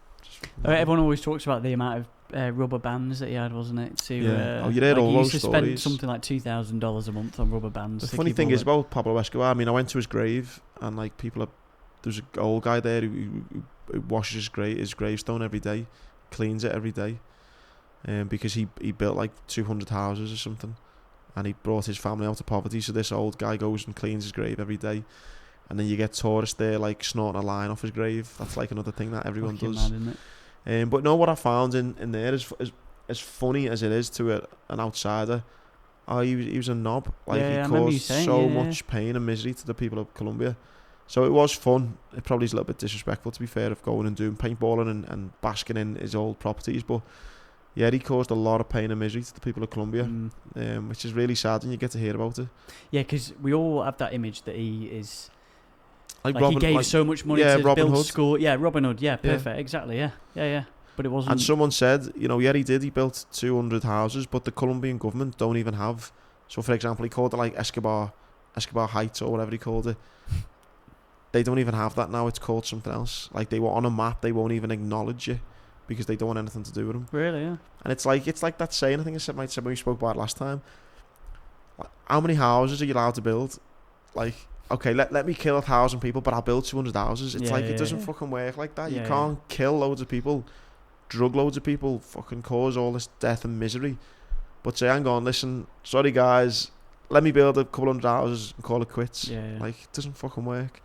everyone always talks about the amount of rubber bands that he had, wasn't it? To, you heard all those stories. He used to spend something like $2,000 a month on rubber bands. The funny thing is about Pablo Escobar, I mean, I went to his grave, and like there's an old guy there who washes his gravestone every day, cleans it every day, because he built like 200 houses or something, and he brought his family out of poverty. So this old guy goes and cleans his grave every day, and then you get tourists there like snorting a line off his grave. That's like another thing that everyone does. Mad, isn't it? But no, what I found in there is as funny as it is to an outsider. He was a knob. Like, he caused so much pain and misery to the people of Colombia. So it was fun. It probably is a little bit disrespectful, to be fair, of going and doing paintballing and basking in his old properties. But yeah, he caused a lot of pain and misery to the people of Colombia, which is really sad when you get to hear about it. Yeah, because we all have that image that he is... Like he gave so much money to Robin build Hood. School. Yeah, Robin Hood. Yeah, perfect. Exactly. Yeah. But it wasn't. And someone said, he did. He built 200 houses, but the Colombian government don't even have. So, for example, he called it like Escobar Heights or whatever he called it. They don't even have that now. It's called something else. Like, they were on a map. They won't even acknowledge you because they don't want anything to do with them. Really? Yeah. And it's like that saying. I think I said when we spoke about it last time. Like, how many houses are you allowed to build? Like, okay, let me kill 1,000 people, but I'll build 200 houses. It's it doesn't fucking work like that. You can't kill loads of people, drug loads of people, fucking cause all this death and misery. But say, hang on, listen, sorry guys, let me build a couple hundred houses and call it quits. Like, it doesn't fucking work.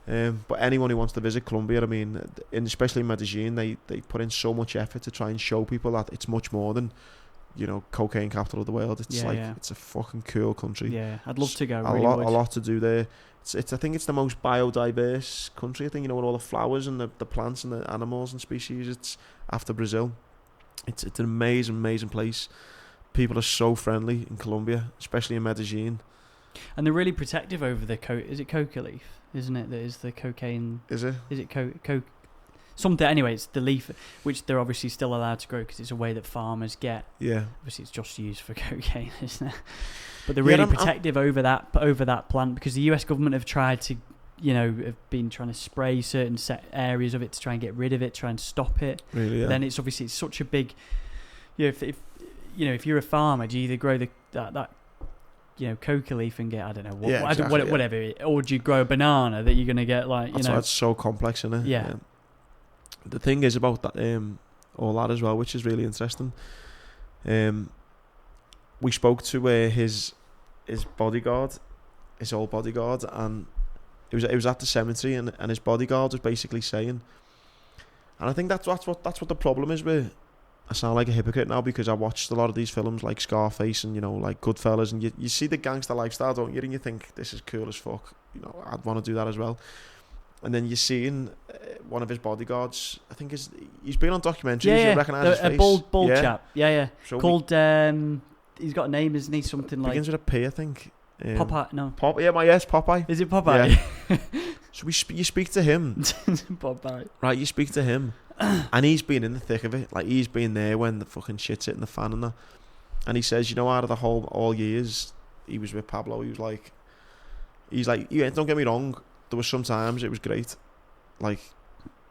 But anyone who wants to visit Colombia, I mean, especially in Medellin, they put in so much effort to try and show people that it's much more than, cocaine capital of the world. It's it's a fucking cool country. Yeah, I'd love to go. A lot to do there. I think it's the most biodiverse country. I think, with all the flowers and the plants and the animals and species. It's after Brazil. It's an amazing place. People are so friendly in Colombia, especially in Medellin. And they're really protective over the is it coca leaf, isn't it? That is the cocaine. Is it? Is it coke? Something, anyway, it's the leaf, which they're obviously still allowed to grow because it's a way that farmers get. Yeah. Obviously, it's just used for cocaine, isn't it? But they're really protective over that plant because the US government have tried to, have been trying to spray certain set areas of it to try and get rid of it, try and stop it. Really? Yeah. Then it's such a big, if you're a farmer, do you either grow that coca leaf and get, I don't know, whatever, or do you grow a banana that you're going to get That's so complex, isn't it? Yeah. The thing is about that, all that as well, which is really interesting. We spoke to his bodyguard, his old bodyguard, and it was at the cemetery, and his bodyguard was basically saying, and I think that's what the problem is with. I sound like a hypocrite now because I watched a lot of these films like Scarface and like Goodfellas, and you see the gangster lifestyle, don't you? And you think this is cool as fuck. I'd want to do that as well. And then you're seeing one of his bodyguards. I think he's been on documentaries. You recognise his face. A bald chap. Yeah. So called. He's got a name, isn't he? Something like. Begins with a P, I think. Popeye. No. Popeye. Is it Popeye? Yeah. So you speak to him. Popeye. Right, you speak to him, and he's been in the thick of it. Like, he's been there when the fucking shit's hitting the fan and that. And he says, out of the whole all years he was with Pablo, he's like, don't get me wrong. There was sometimes it was great, like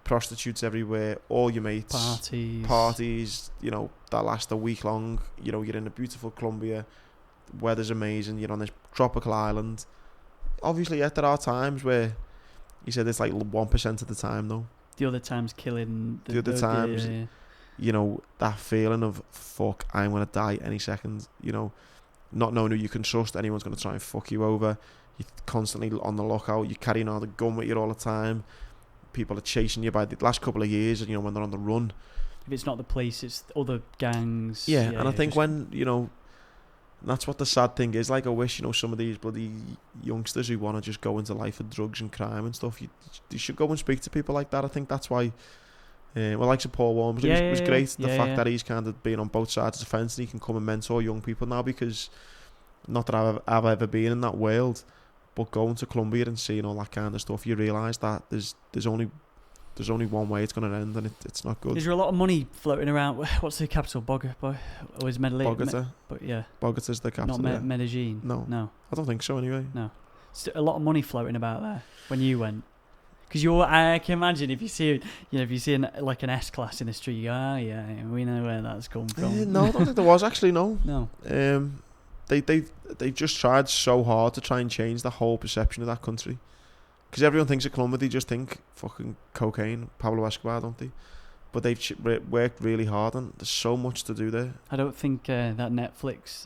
prostitutes everywhere, all your mates, parties. That last a week long. You're in a beautiful Colombia, weather's amazing. You're on this tropical island. Obviously, there are times where he said it's like 1% of the time though. The other times killing. The other times, that feeling of fuck, I'm gonna die any second. Not knowing who you can trust, anyone's gonna try and fuck you over. You're constantly on the lookout. You're carrying out a gun with you all the time. People are chasing you by the last couple of years, when they're on the run. If it's not the police, it's other gangs. Yeah, and I think when, that's what the sad thing is. Like, I wish, some of these bloody youngsters who want to just go into life of drugs and crime and stuff, you should go and speak to people like that. I think that's why Well, like Paul Walmsley was great. The yeah, fact that he's kind of been on both sides of the fence and he can come and mentor young people now, because not that I've ever been in that world, but going to Colombia and seeing all that kind of stuff, you realise that there's only one way it's going to end, and it's not good. Is there a lot of money floating around? What's the capital? Bogota? Or is Medellin? Bogota. Bogota's the capital. Not Medellin. No. I don't think so anyway. No. A lot of money floating about there when you went. Because I can imagine if you see like an S class in the street, you go, yeah, we know where that's come from. No, I don't think there was actually. No. No. They just tried so hard to try and change the whole perception of that country. Because everyone thinks of Colombia, they just think fucking cocaine, Pablo Escobar, don't they? But they've worked really hard, and there's so much to do there. I don't think that Netflix.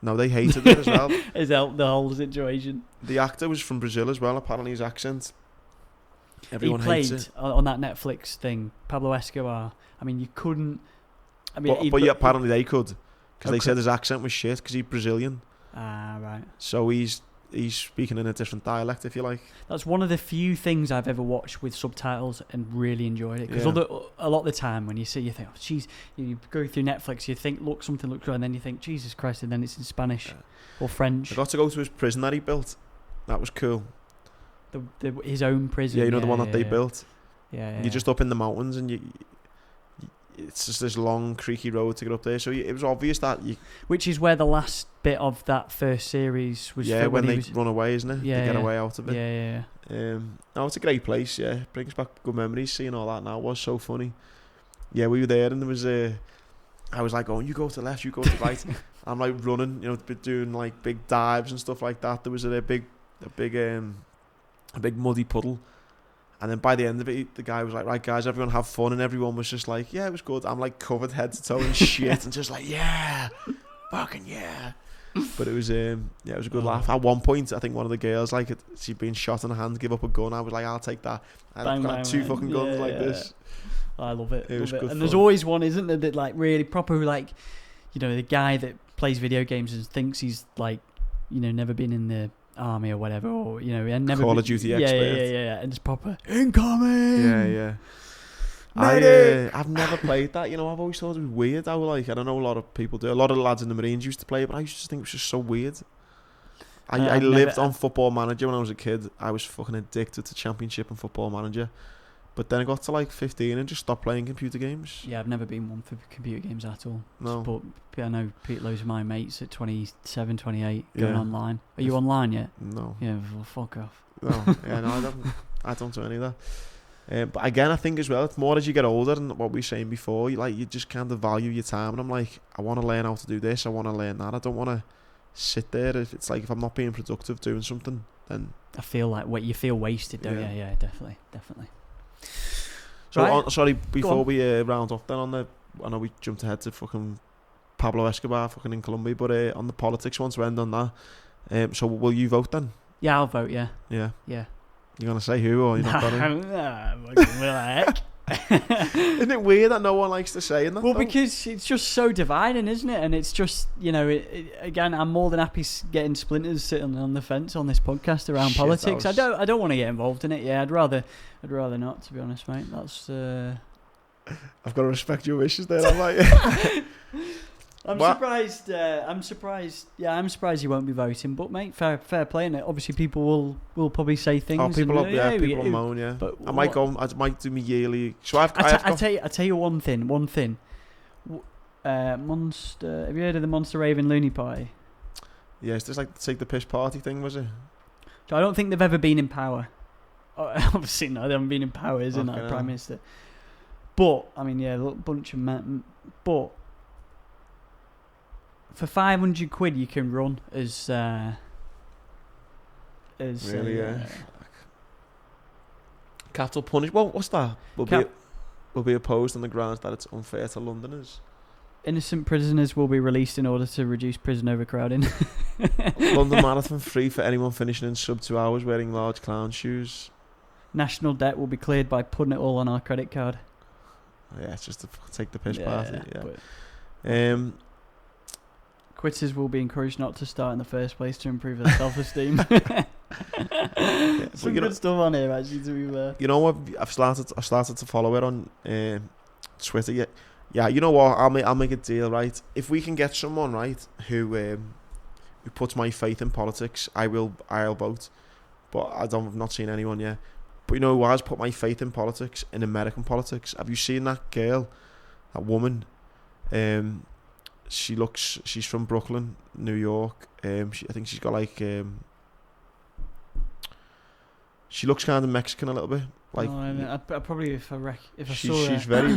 No, they hated it as well. Has helped the whole situation. The actor was from Brazil as well. Apparently, his accent. Everyone he played hates it. on that Netflix thing, Pablo Escobar. I mean, you couldn't. I mean, but yeah, apparently they could, because they said his accent was shit because he's Brazilian. Ah, right. So he's speaking in a different dialect, if you like. That's one of the few things I've ever watched with subtitles and really enjoyed it. Because a lot of the time when you see, you think, oh, jeez, you go through Netflix, you think, something looks good, and then you think, Jesus Christ, and then it's in Spanish or French. I got to go to his prison that he built. That was cool. His own prison. Yeah, the one that they built. Yeah. You're just up in the mountains, and it's just this long, creaky road to get up there. So it was obvious that which is where the last bit of that first series was. Yeah, when they run away, isn't it? Yeah, they get away out of it. Yeah. No, it's a great place. Yeah, brings back good memories. Seeing all that now was so funny. Yeah, we were there, and there was I was like, "Oh, you go to the left, you go to the right." I'm like running, doing like big dives and stuff like that. There was a big muddy puddle. And then by the end of it, the guy was like, right, guys, everyone have fun. And everyone was just like, yeah, it was good. I'm like covered head to toe in shit and just like, yeah, fucking yeah. But it was it was a good laugh. At one point, I think one of the girls, like, she'd been shot in the hand, give up a gun. I was like, I'll take that. I've got two fucking guns like this. I love it. It was good. And there's always one, isn't there, that like really proper, like, the guy that plays video games and thinks he's like, never been in the army or whatever, or and never Call of Duty expert. Yeah, and it's proper incoming. Yeah. I've never played that. I've always thought it was weird. I don't know, a lot of people do. A lot of the lads in the Marines used to play it, but I used to think it was just so weird. I lived on Football Manager when I was a kid. I was fucking addicted to Championship and Football Manager. But then I got to like 15 and just stopped playing computer games. Yeah, I've never been one for computer games at all. No. But I know loads of my mates at 27, 28 going online. Are you online yet? No. Yeah, well, fuck off. No, I don't do any of that. But again, I think as well, it's more as you get older, and what we were saying before, you just kind of value your time. And I'm like, I want to learn how to do this, I want to learn that. I don't want to sit there. If I'm not being productive doing something, then I feel like you feel wasted, don't you? Yeah, definitely. So, right. Sorry, before we round off then I know we jumped ahead to fucking Pablo Escobar fucking in Colombia, but on the politics one, to end on that. So will you vote then? Yeah, I'll vote, yeah. Yeah? Yeah. You're going to say who, or you're not going to? Isn't it weird that no one likes to say that? Well, because it's just so dividing, isn't it? And it's just, again, I'm more than happy getting splinters sitting on the fence on this podcast around politics. I don't want to get involved in it. Yeah, I'd rather not, to be honest, mate. That's. I've got to respect your wishes there. I'm like. surprised. I'm surprised. Yeah, I'm surprised you won't be voting. But mate, fair play. And obviously, people will probably say things. Oh, people will moan. Yeah, but I might do my yearly. So I tell you one thing. Monster. Have you heard of the Monster Raven Looney Party? Yeah, it's just like the Take the Piss party thing, was it? So I don't think they've ever been in power. Obviously, no, they haven't been in power, isn't that Prime Minister? But I mean, yeah, a little bunch of men. But for 500 quid, you can run as really, capital punish. Well, what's that? Will be opposed on the grounds that it's unfair to Londoners. Innocent prisoners will be released in order to reduce prison overcrowding. London Marathon free for anyone finishing in sub 2 hours wearing large clown shoes. National debt will be cleared by putting it all on our credit card. Yeah, it's just to take the piss party. Quitters will be encouraged not to start in the first place to improve their self-esteem. Some good stuff on here, actually, to be fair. You know what? I've started to follow it on Twitter. Yeah. You know what? I'll make a deal, right? If we can get someone, right, who puts my faith in politics, I'll vote. But I've not seen anyone yet. But you know who has put my faith in politics, in American politics? Have you seen that girl, that woman? She's from Brooklyn, New York. I think she's got like, she looks kind of Mexican a little bit. Like, I probably if I saw she's very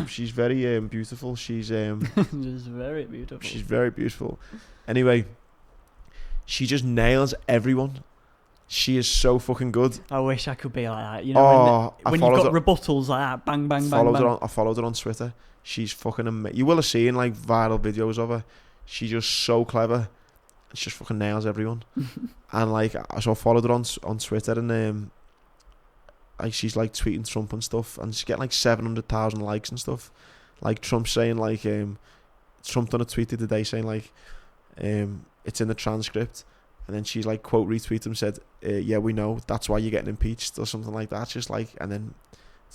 beautiful. She's just very beautiful. She's very beautiful. Anyway, she just nails everyone. She is so fucking good. I wish I could be like that. You know, when you've got rebuttals like that, bang, bang, bang, bang. I followed her on Twitter. She's fucking amazing. You will have seen like viral videos of her. She's just so clever. She just fucking nails everyone. And like, so I followed her on Twitter, and like she's like tweeting Trump and stuff, and she's getting like 700,000 likes and stuff. Like Trump saying like, Trump done a tweet the other day saying like, it's in the transcript. And then she's like quote retweeted him, said, yeah, we know, that's why you're getting impeached or something like that. It's just like, and then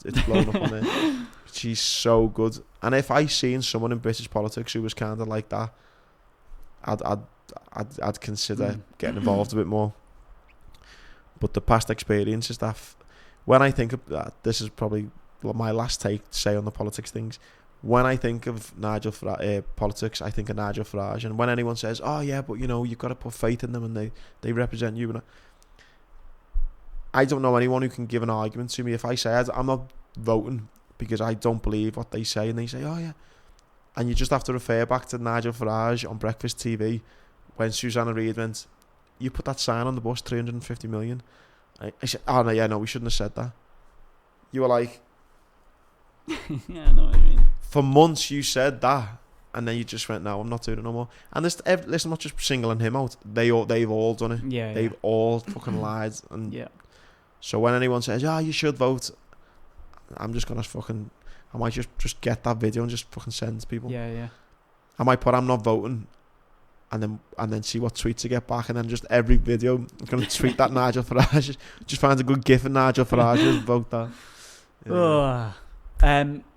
it's blown up on there. She's so good. And if I seen someone in British politics who was kind of like that, I'd consider getting involved a bit more. But the past experience is that when I think of that, this is probably my last take to say on the politics things. When I think of politics, I think of Nigel Farage. And when anyone says, oh yeah, but you know, you've got to put faith in them and they represent you. And I don't know anyone who can give an argument to me. If I say I'm not voting because I don't believe what they say, and they say, oh yeah. And you just have to refer back to Nigel Farage on Breakfast TV when Susanna Reid went, you put that sign on the bus, 350 million. I said, oh no, yeah, no, we shouldn't have said that. You were like... Yeah, I know what you mean. For months you said that, and then you just went, no, I'm not doing it no more. And listen, I'm not just singling him out. They've all done it. Yeah, they've all fucking lied. And yeah. So when anyone says, you should vote, I'm just gonna fucking, I might just get that video and just fucking send it to people. Yeah. I might put I'm not voting, and then see what tweets I get back, and then just every video I'm gonna tweet that Nigel Farage. Just find a good gif of Nigel Farage, just vote that. Yeah.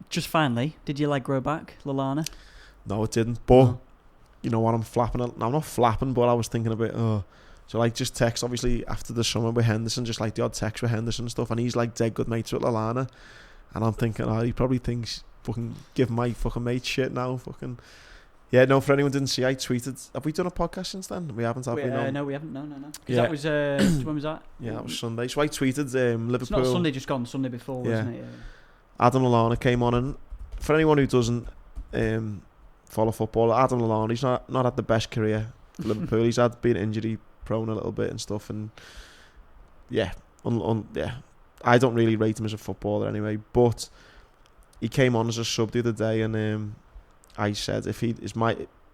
Just finally, did you like grow back, Lallana? No, it didn't. But you know what? I'm not flapping, but I was thinking a bit. So like, just text obviously after the summer with Henderson, just like the odd text with Henderson and stuff, and he's like dead good mates with Lallana, and I'm thinking, he probably thinks fucking give my fucking mate shit now, fucking. Yeah, no. For anyone who didn't see, I tweeted. Have we done a podcast since then? We haven't, have we? No, we haven't. No. Yeah. That was when was that? Yeah, that was Sunday. So I tweeted Liverpool. It's not Sunday, just gone. Sunday before, wasn't it? Yeah. Adam Lallana came on, and for anyone who doesn't follow football, Adam Lallana, he's not had the best career for Liverpool. He's had been injury prone a little bit and stuff, and yeah, I don't really rate him as a footballer anyway. But he came on as a sub the other day, and I said if he is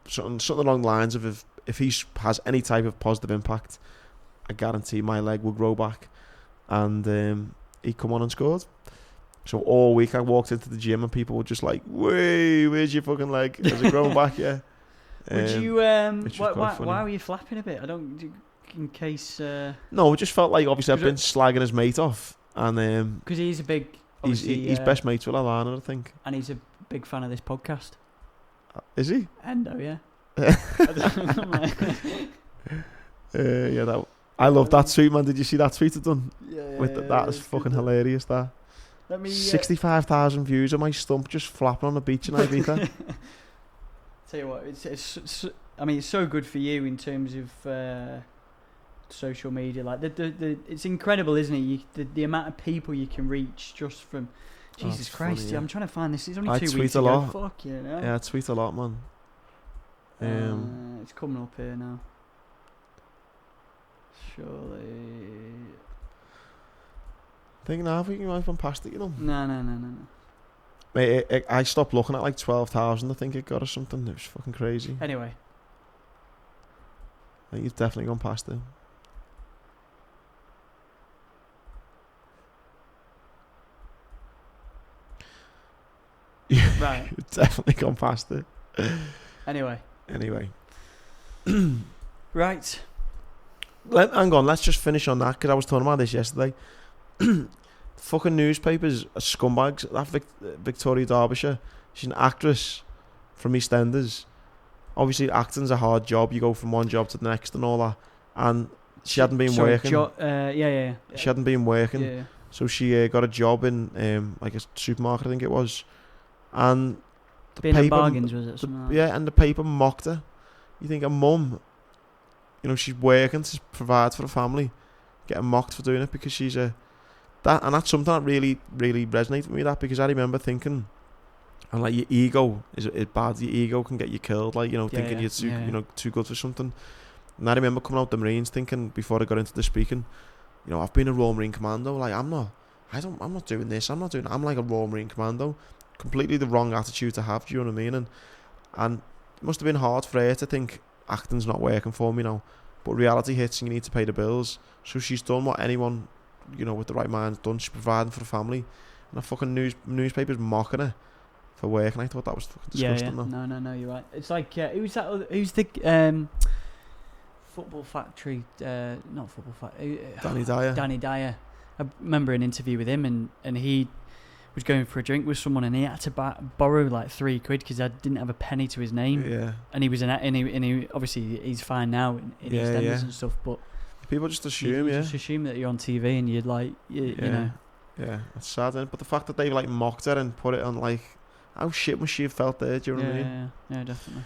something along the lines of if he has any type of positive impact, I guarantee my leg will grow back. And he come on and scored. So all week I walked into the gym and people were just like, "Wait, where's your fucking leg? Has it grown back yet?" Would you? Why were you flapping a bit? In case. No, it just felt like obviously I've been slagging his mate off, and because he's a big. He's best mates with Lallana, I think, and he's a big fan of this podcast. Is he? Endo, yeah. Yeah, I love that tweet, man. Did you see that tweet I've done? Yeah. That is fucking hilarious. That. Let me 65,000 views of my stump just flapping on the beach in Ibiza. Tell you what, it's so good for you in terms of social media. Like it's incredible, isn't it? The amount of people you can reach just from. Jesus Christ! Funny, yeah. I'm trying to find this. It's only 2 weeks ago. Fuck you know. Yeah, I tweet a lot, man. It's coming up here now. Surely. I think now I think you might have gone past it, you know. No. Mate, I stopped looking at like 12,000. I think it got or something. It was fucking crazy. Anyway, I think you've definitely gone past it. Right. You've definitely gone past it. Anyway. Right. hang on, let's just finish on that, because I was talking about this yesterday. Fucking newspapers are scumbags. That Victoria Derbyshire, she's an actress from EastEnders. Obviously, acting's a hard job. You go from one job to the next and all that. And she hadn't been working. Yeah. She hadn't been working. Yeah. So she got a job in like a supermarket, I think it was. And the Being paper, in bargains, was it? Something like that? yeah, and the paper mocked her. You think a mum, you know, she's working to provide for a family, getting mocked for doing it because she's a... and that's something that really, really resonated with me, that, because I remember thinking, and like, your ego is bad. Your ego can get you killed, like, you know, thinking you're too, you know, too good for something. And I remember coming out the Marines thinking, before I got into the speaking, you know, I've been a Royal Marine Commando. Like, I'm not doing this. I'm like a Royal Marine Commando. Completely the wrong attitude to have. Do you know what I mean? And it must have been hard for her to think acting's not working for me now. But reality hits and you need to pay the bills. So she's done what anyone, you know, with the right mind's done. She's providing for the family. And the fucking newspaper's mocking her for work. And I thought that was fucking disgusting. Yeah. No, you're right. It's like, who's the Football Factory, not Football Factory. Danny Dyer. Danny Dyer. I remember an interview with him, and he was going for a drink with someone, and he had to borrow like £3 because I didn't have a penny to his name. Yeah. And he was and he obviously he's fine now in EastEnders and stuff, but people just assume, just assume that you're on TV and you'd like, you know. Yeah, it's sad, isn't it? But the fact that they like mocked her and put it on, like, how shit must she have felt there? Do you know what I mean? Yeah, definitely.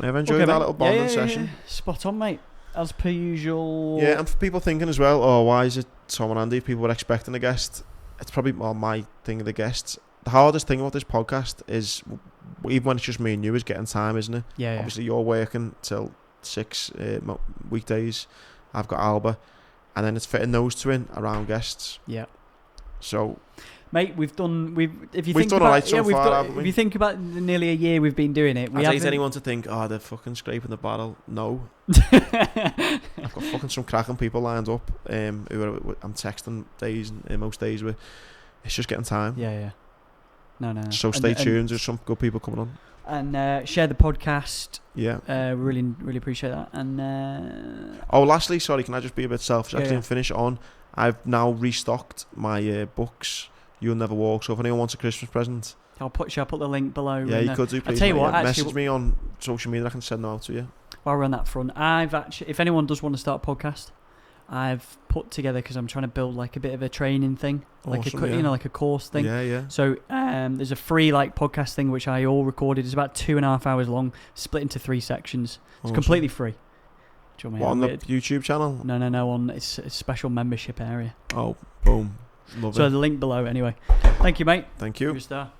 I've enjoyed that little bonding session. Yeah. Spot on, mate. As per usual. Yeah, and for people thinking as well, oh, why is it Tom and Andy? If people were expecting a guest, it's probably my thing of the guests. The hardest thing about this podcast is, even when it's just me and you, is getting time, isn't it? Yeah. Obviously, you're working till 6 weekdays. I've got Alba, and then it's fitting those two in around guests. Yeah. So, mate, we've done alright so far, haven't we? If you think about nearly a year we've been doing it, is anyone to think, oh, they're fucking scraping the barrel? No. I've got fucking some cracking people lined up who I'm texting days and most days with. It's just getting time. Yeah. No. So stay tuned. There's some good people coming on. And share the podcast. Yeah. Really, really appreciate that. And lastly, sorry, can I just be a bit selfish actually and finish on? I've now restocked my books. You'll Never Walk. So if anyone wants a Christmas present, shall I put the link below? Yeah, you could do. Please, I'll tell you what. Actually, message me on social media. I can send them out to you. While we're on that front, if anyone does want to start a podcast, I've put together, because I'm trying to build like a bit of a training thing, like like a course thing. Yeah. So there's a free like podcast thing which I all recorded. It's about 2.5 hours long, split into 3 sections. It's completely free. Do you want me on the YouTube channel? No. On it's a special membership area. Oh, boom. Love it. So the link below. Anyway, thank you, mate. Thank you. You're a star.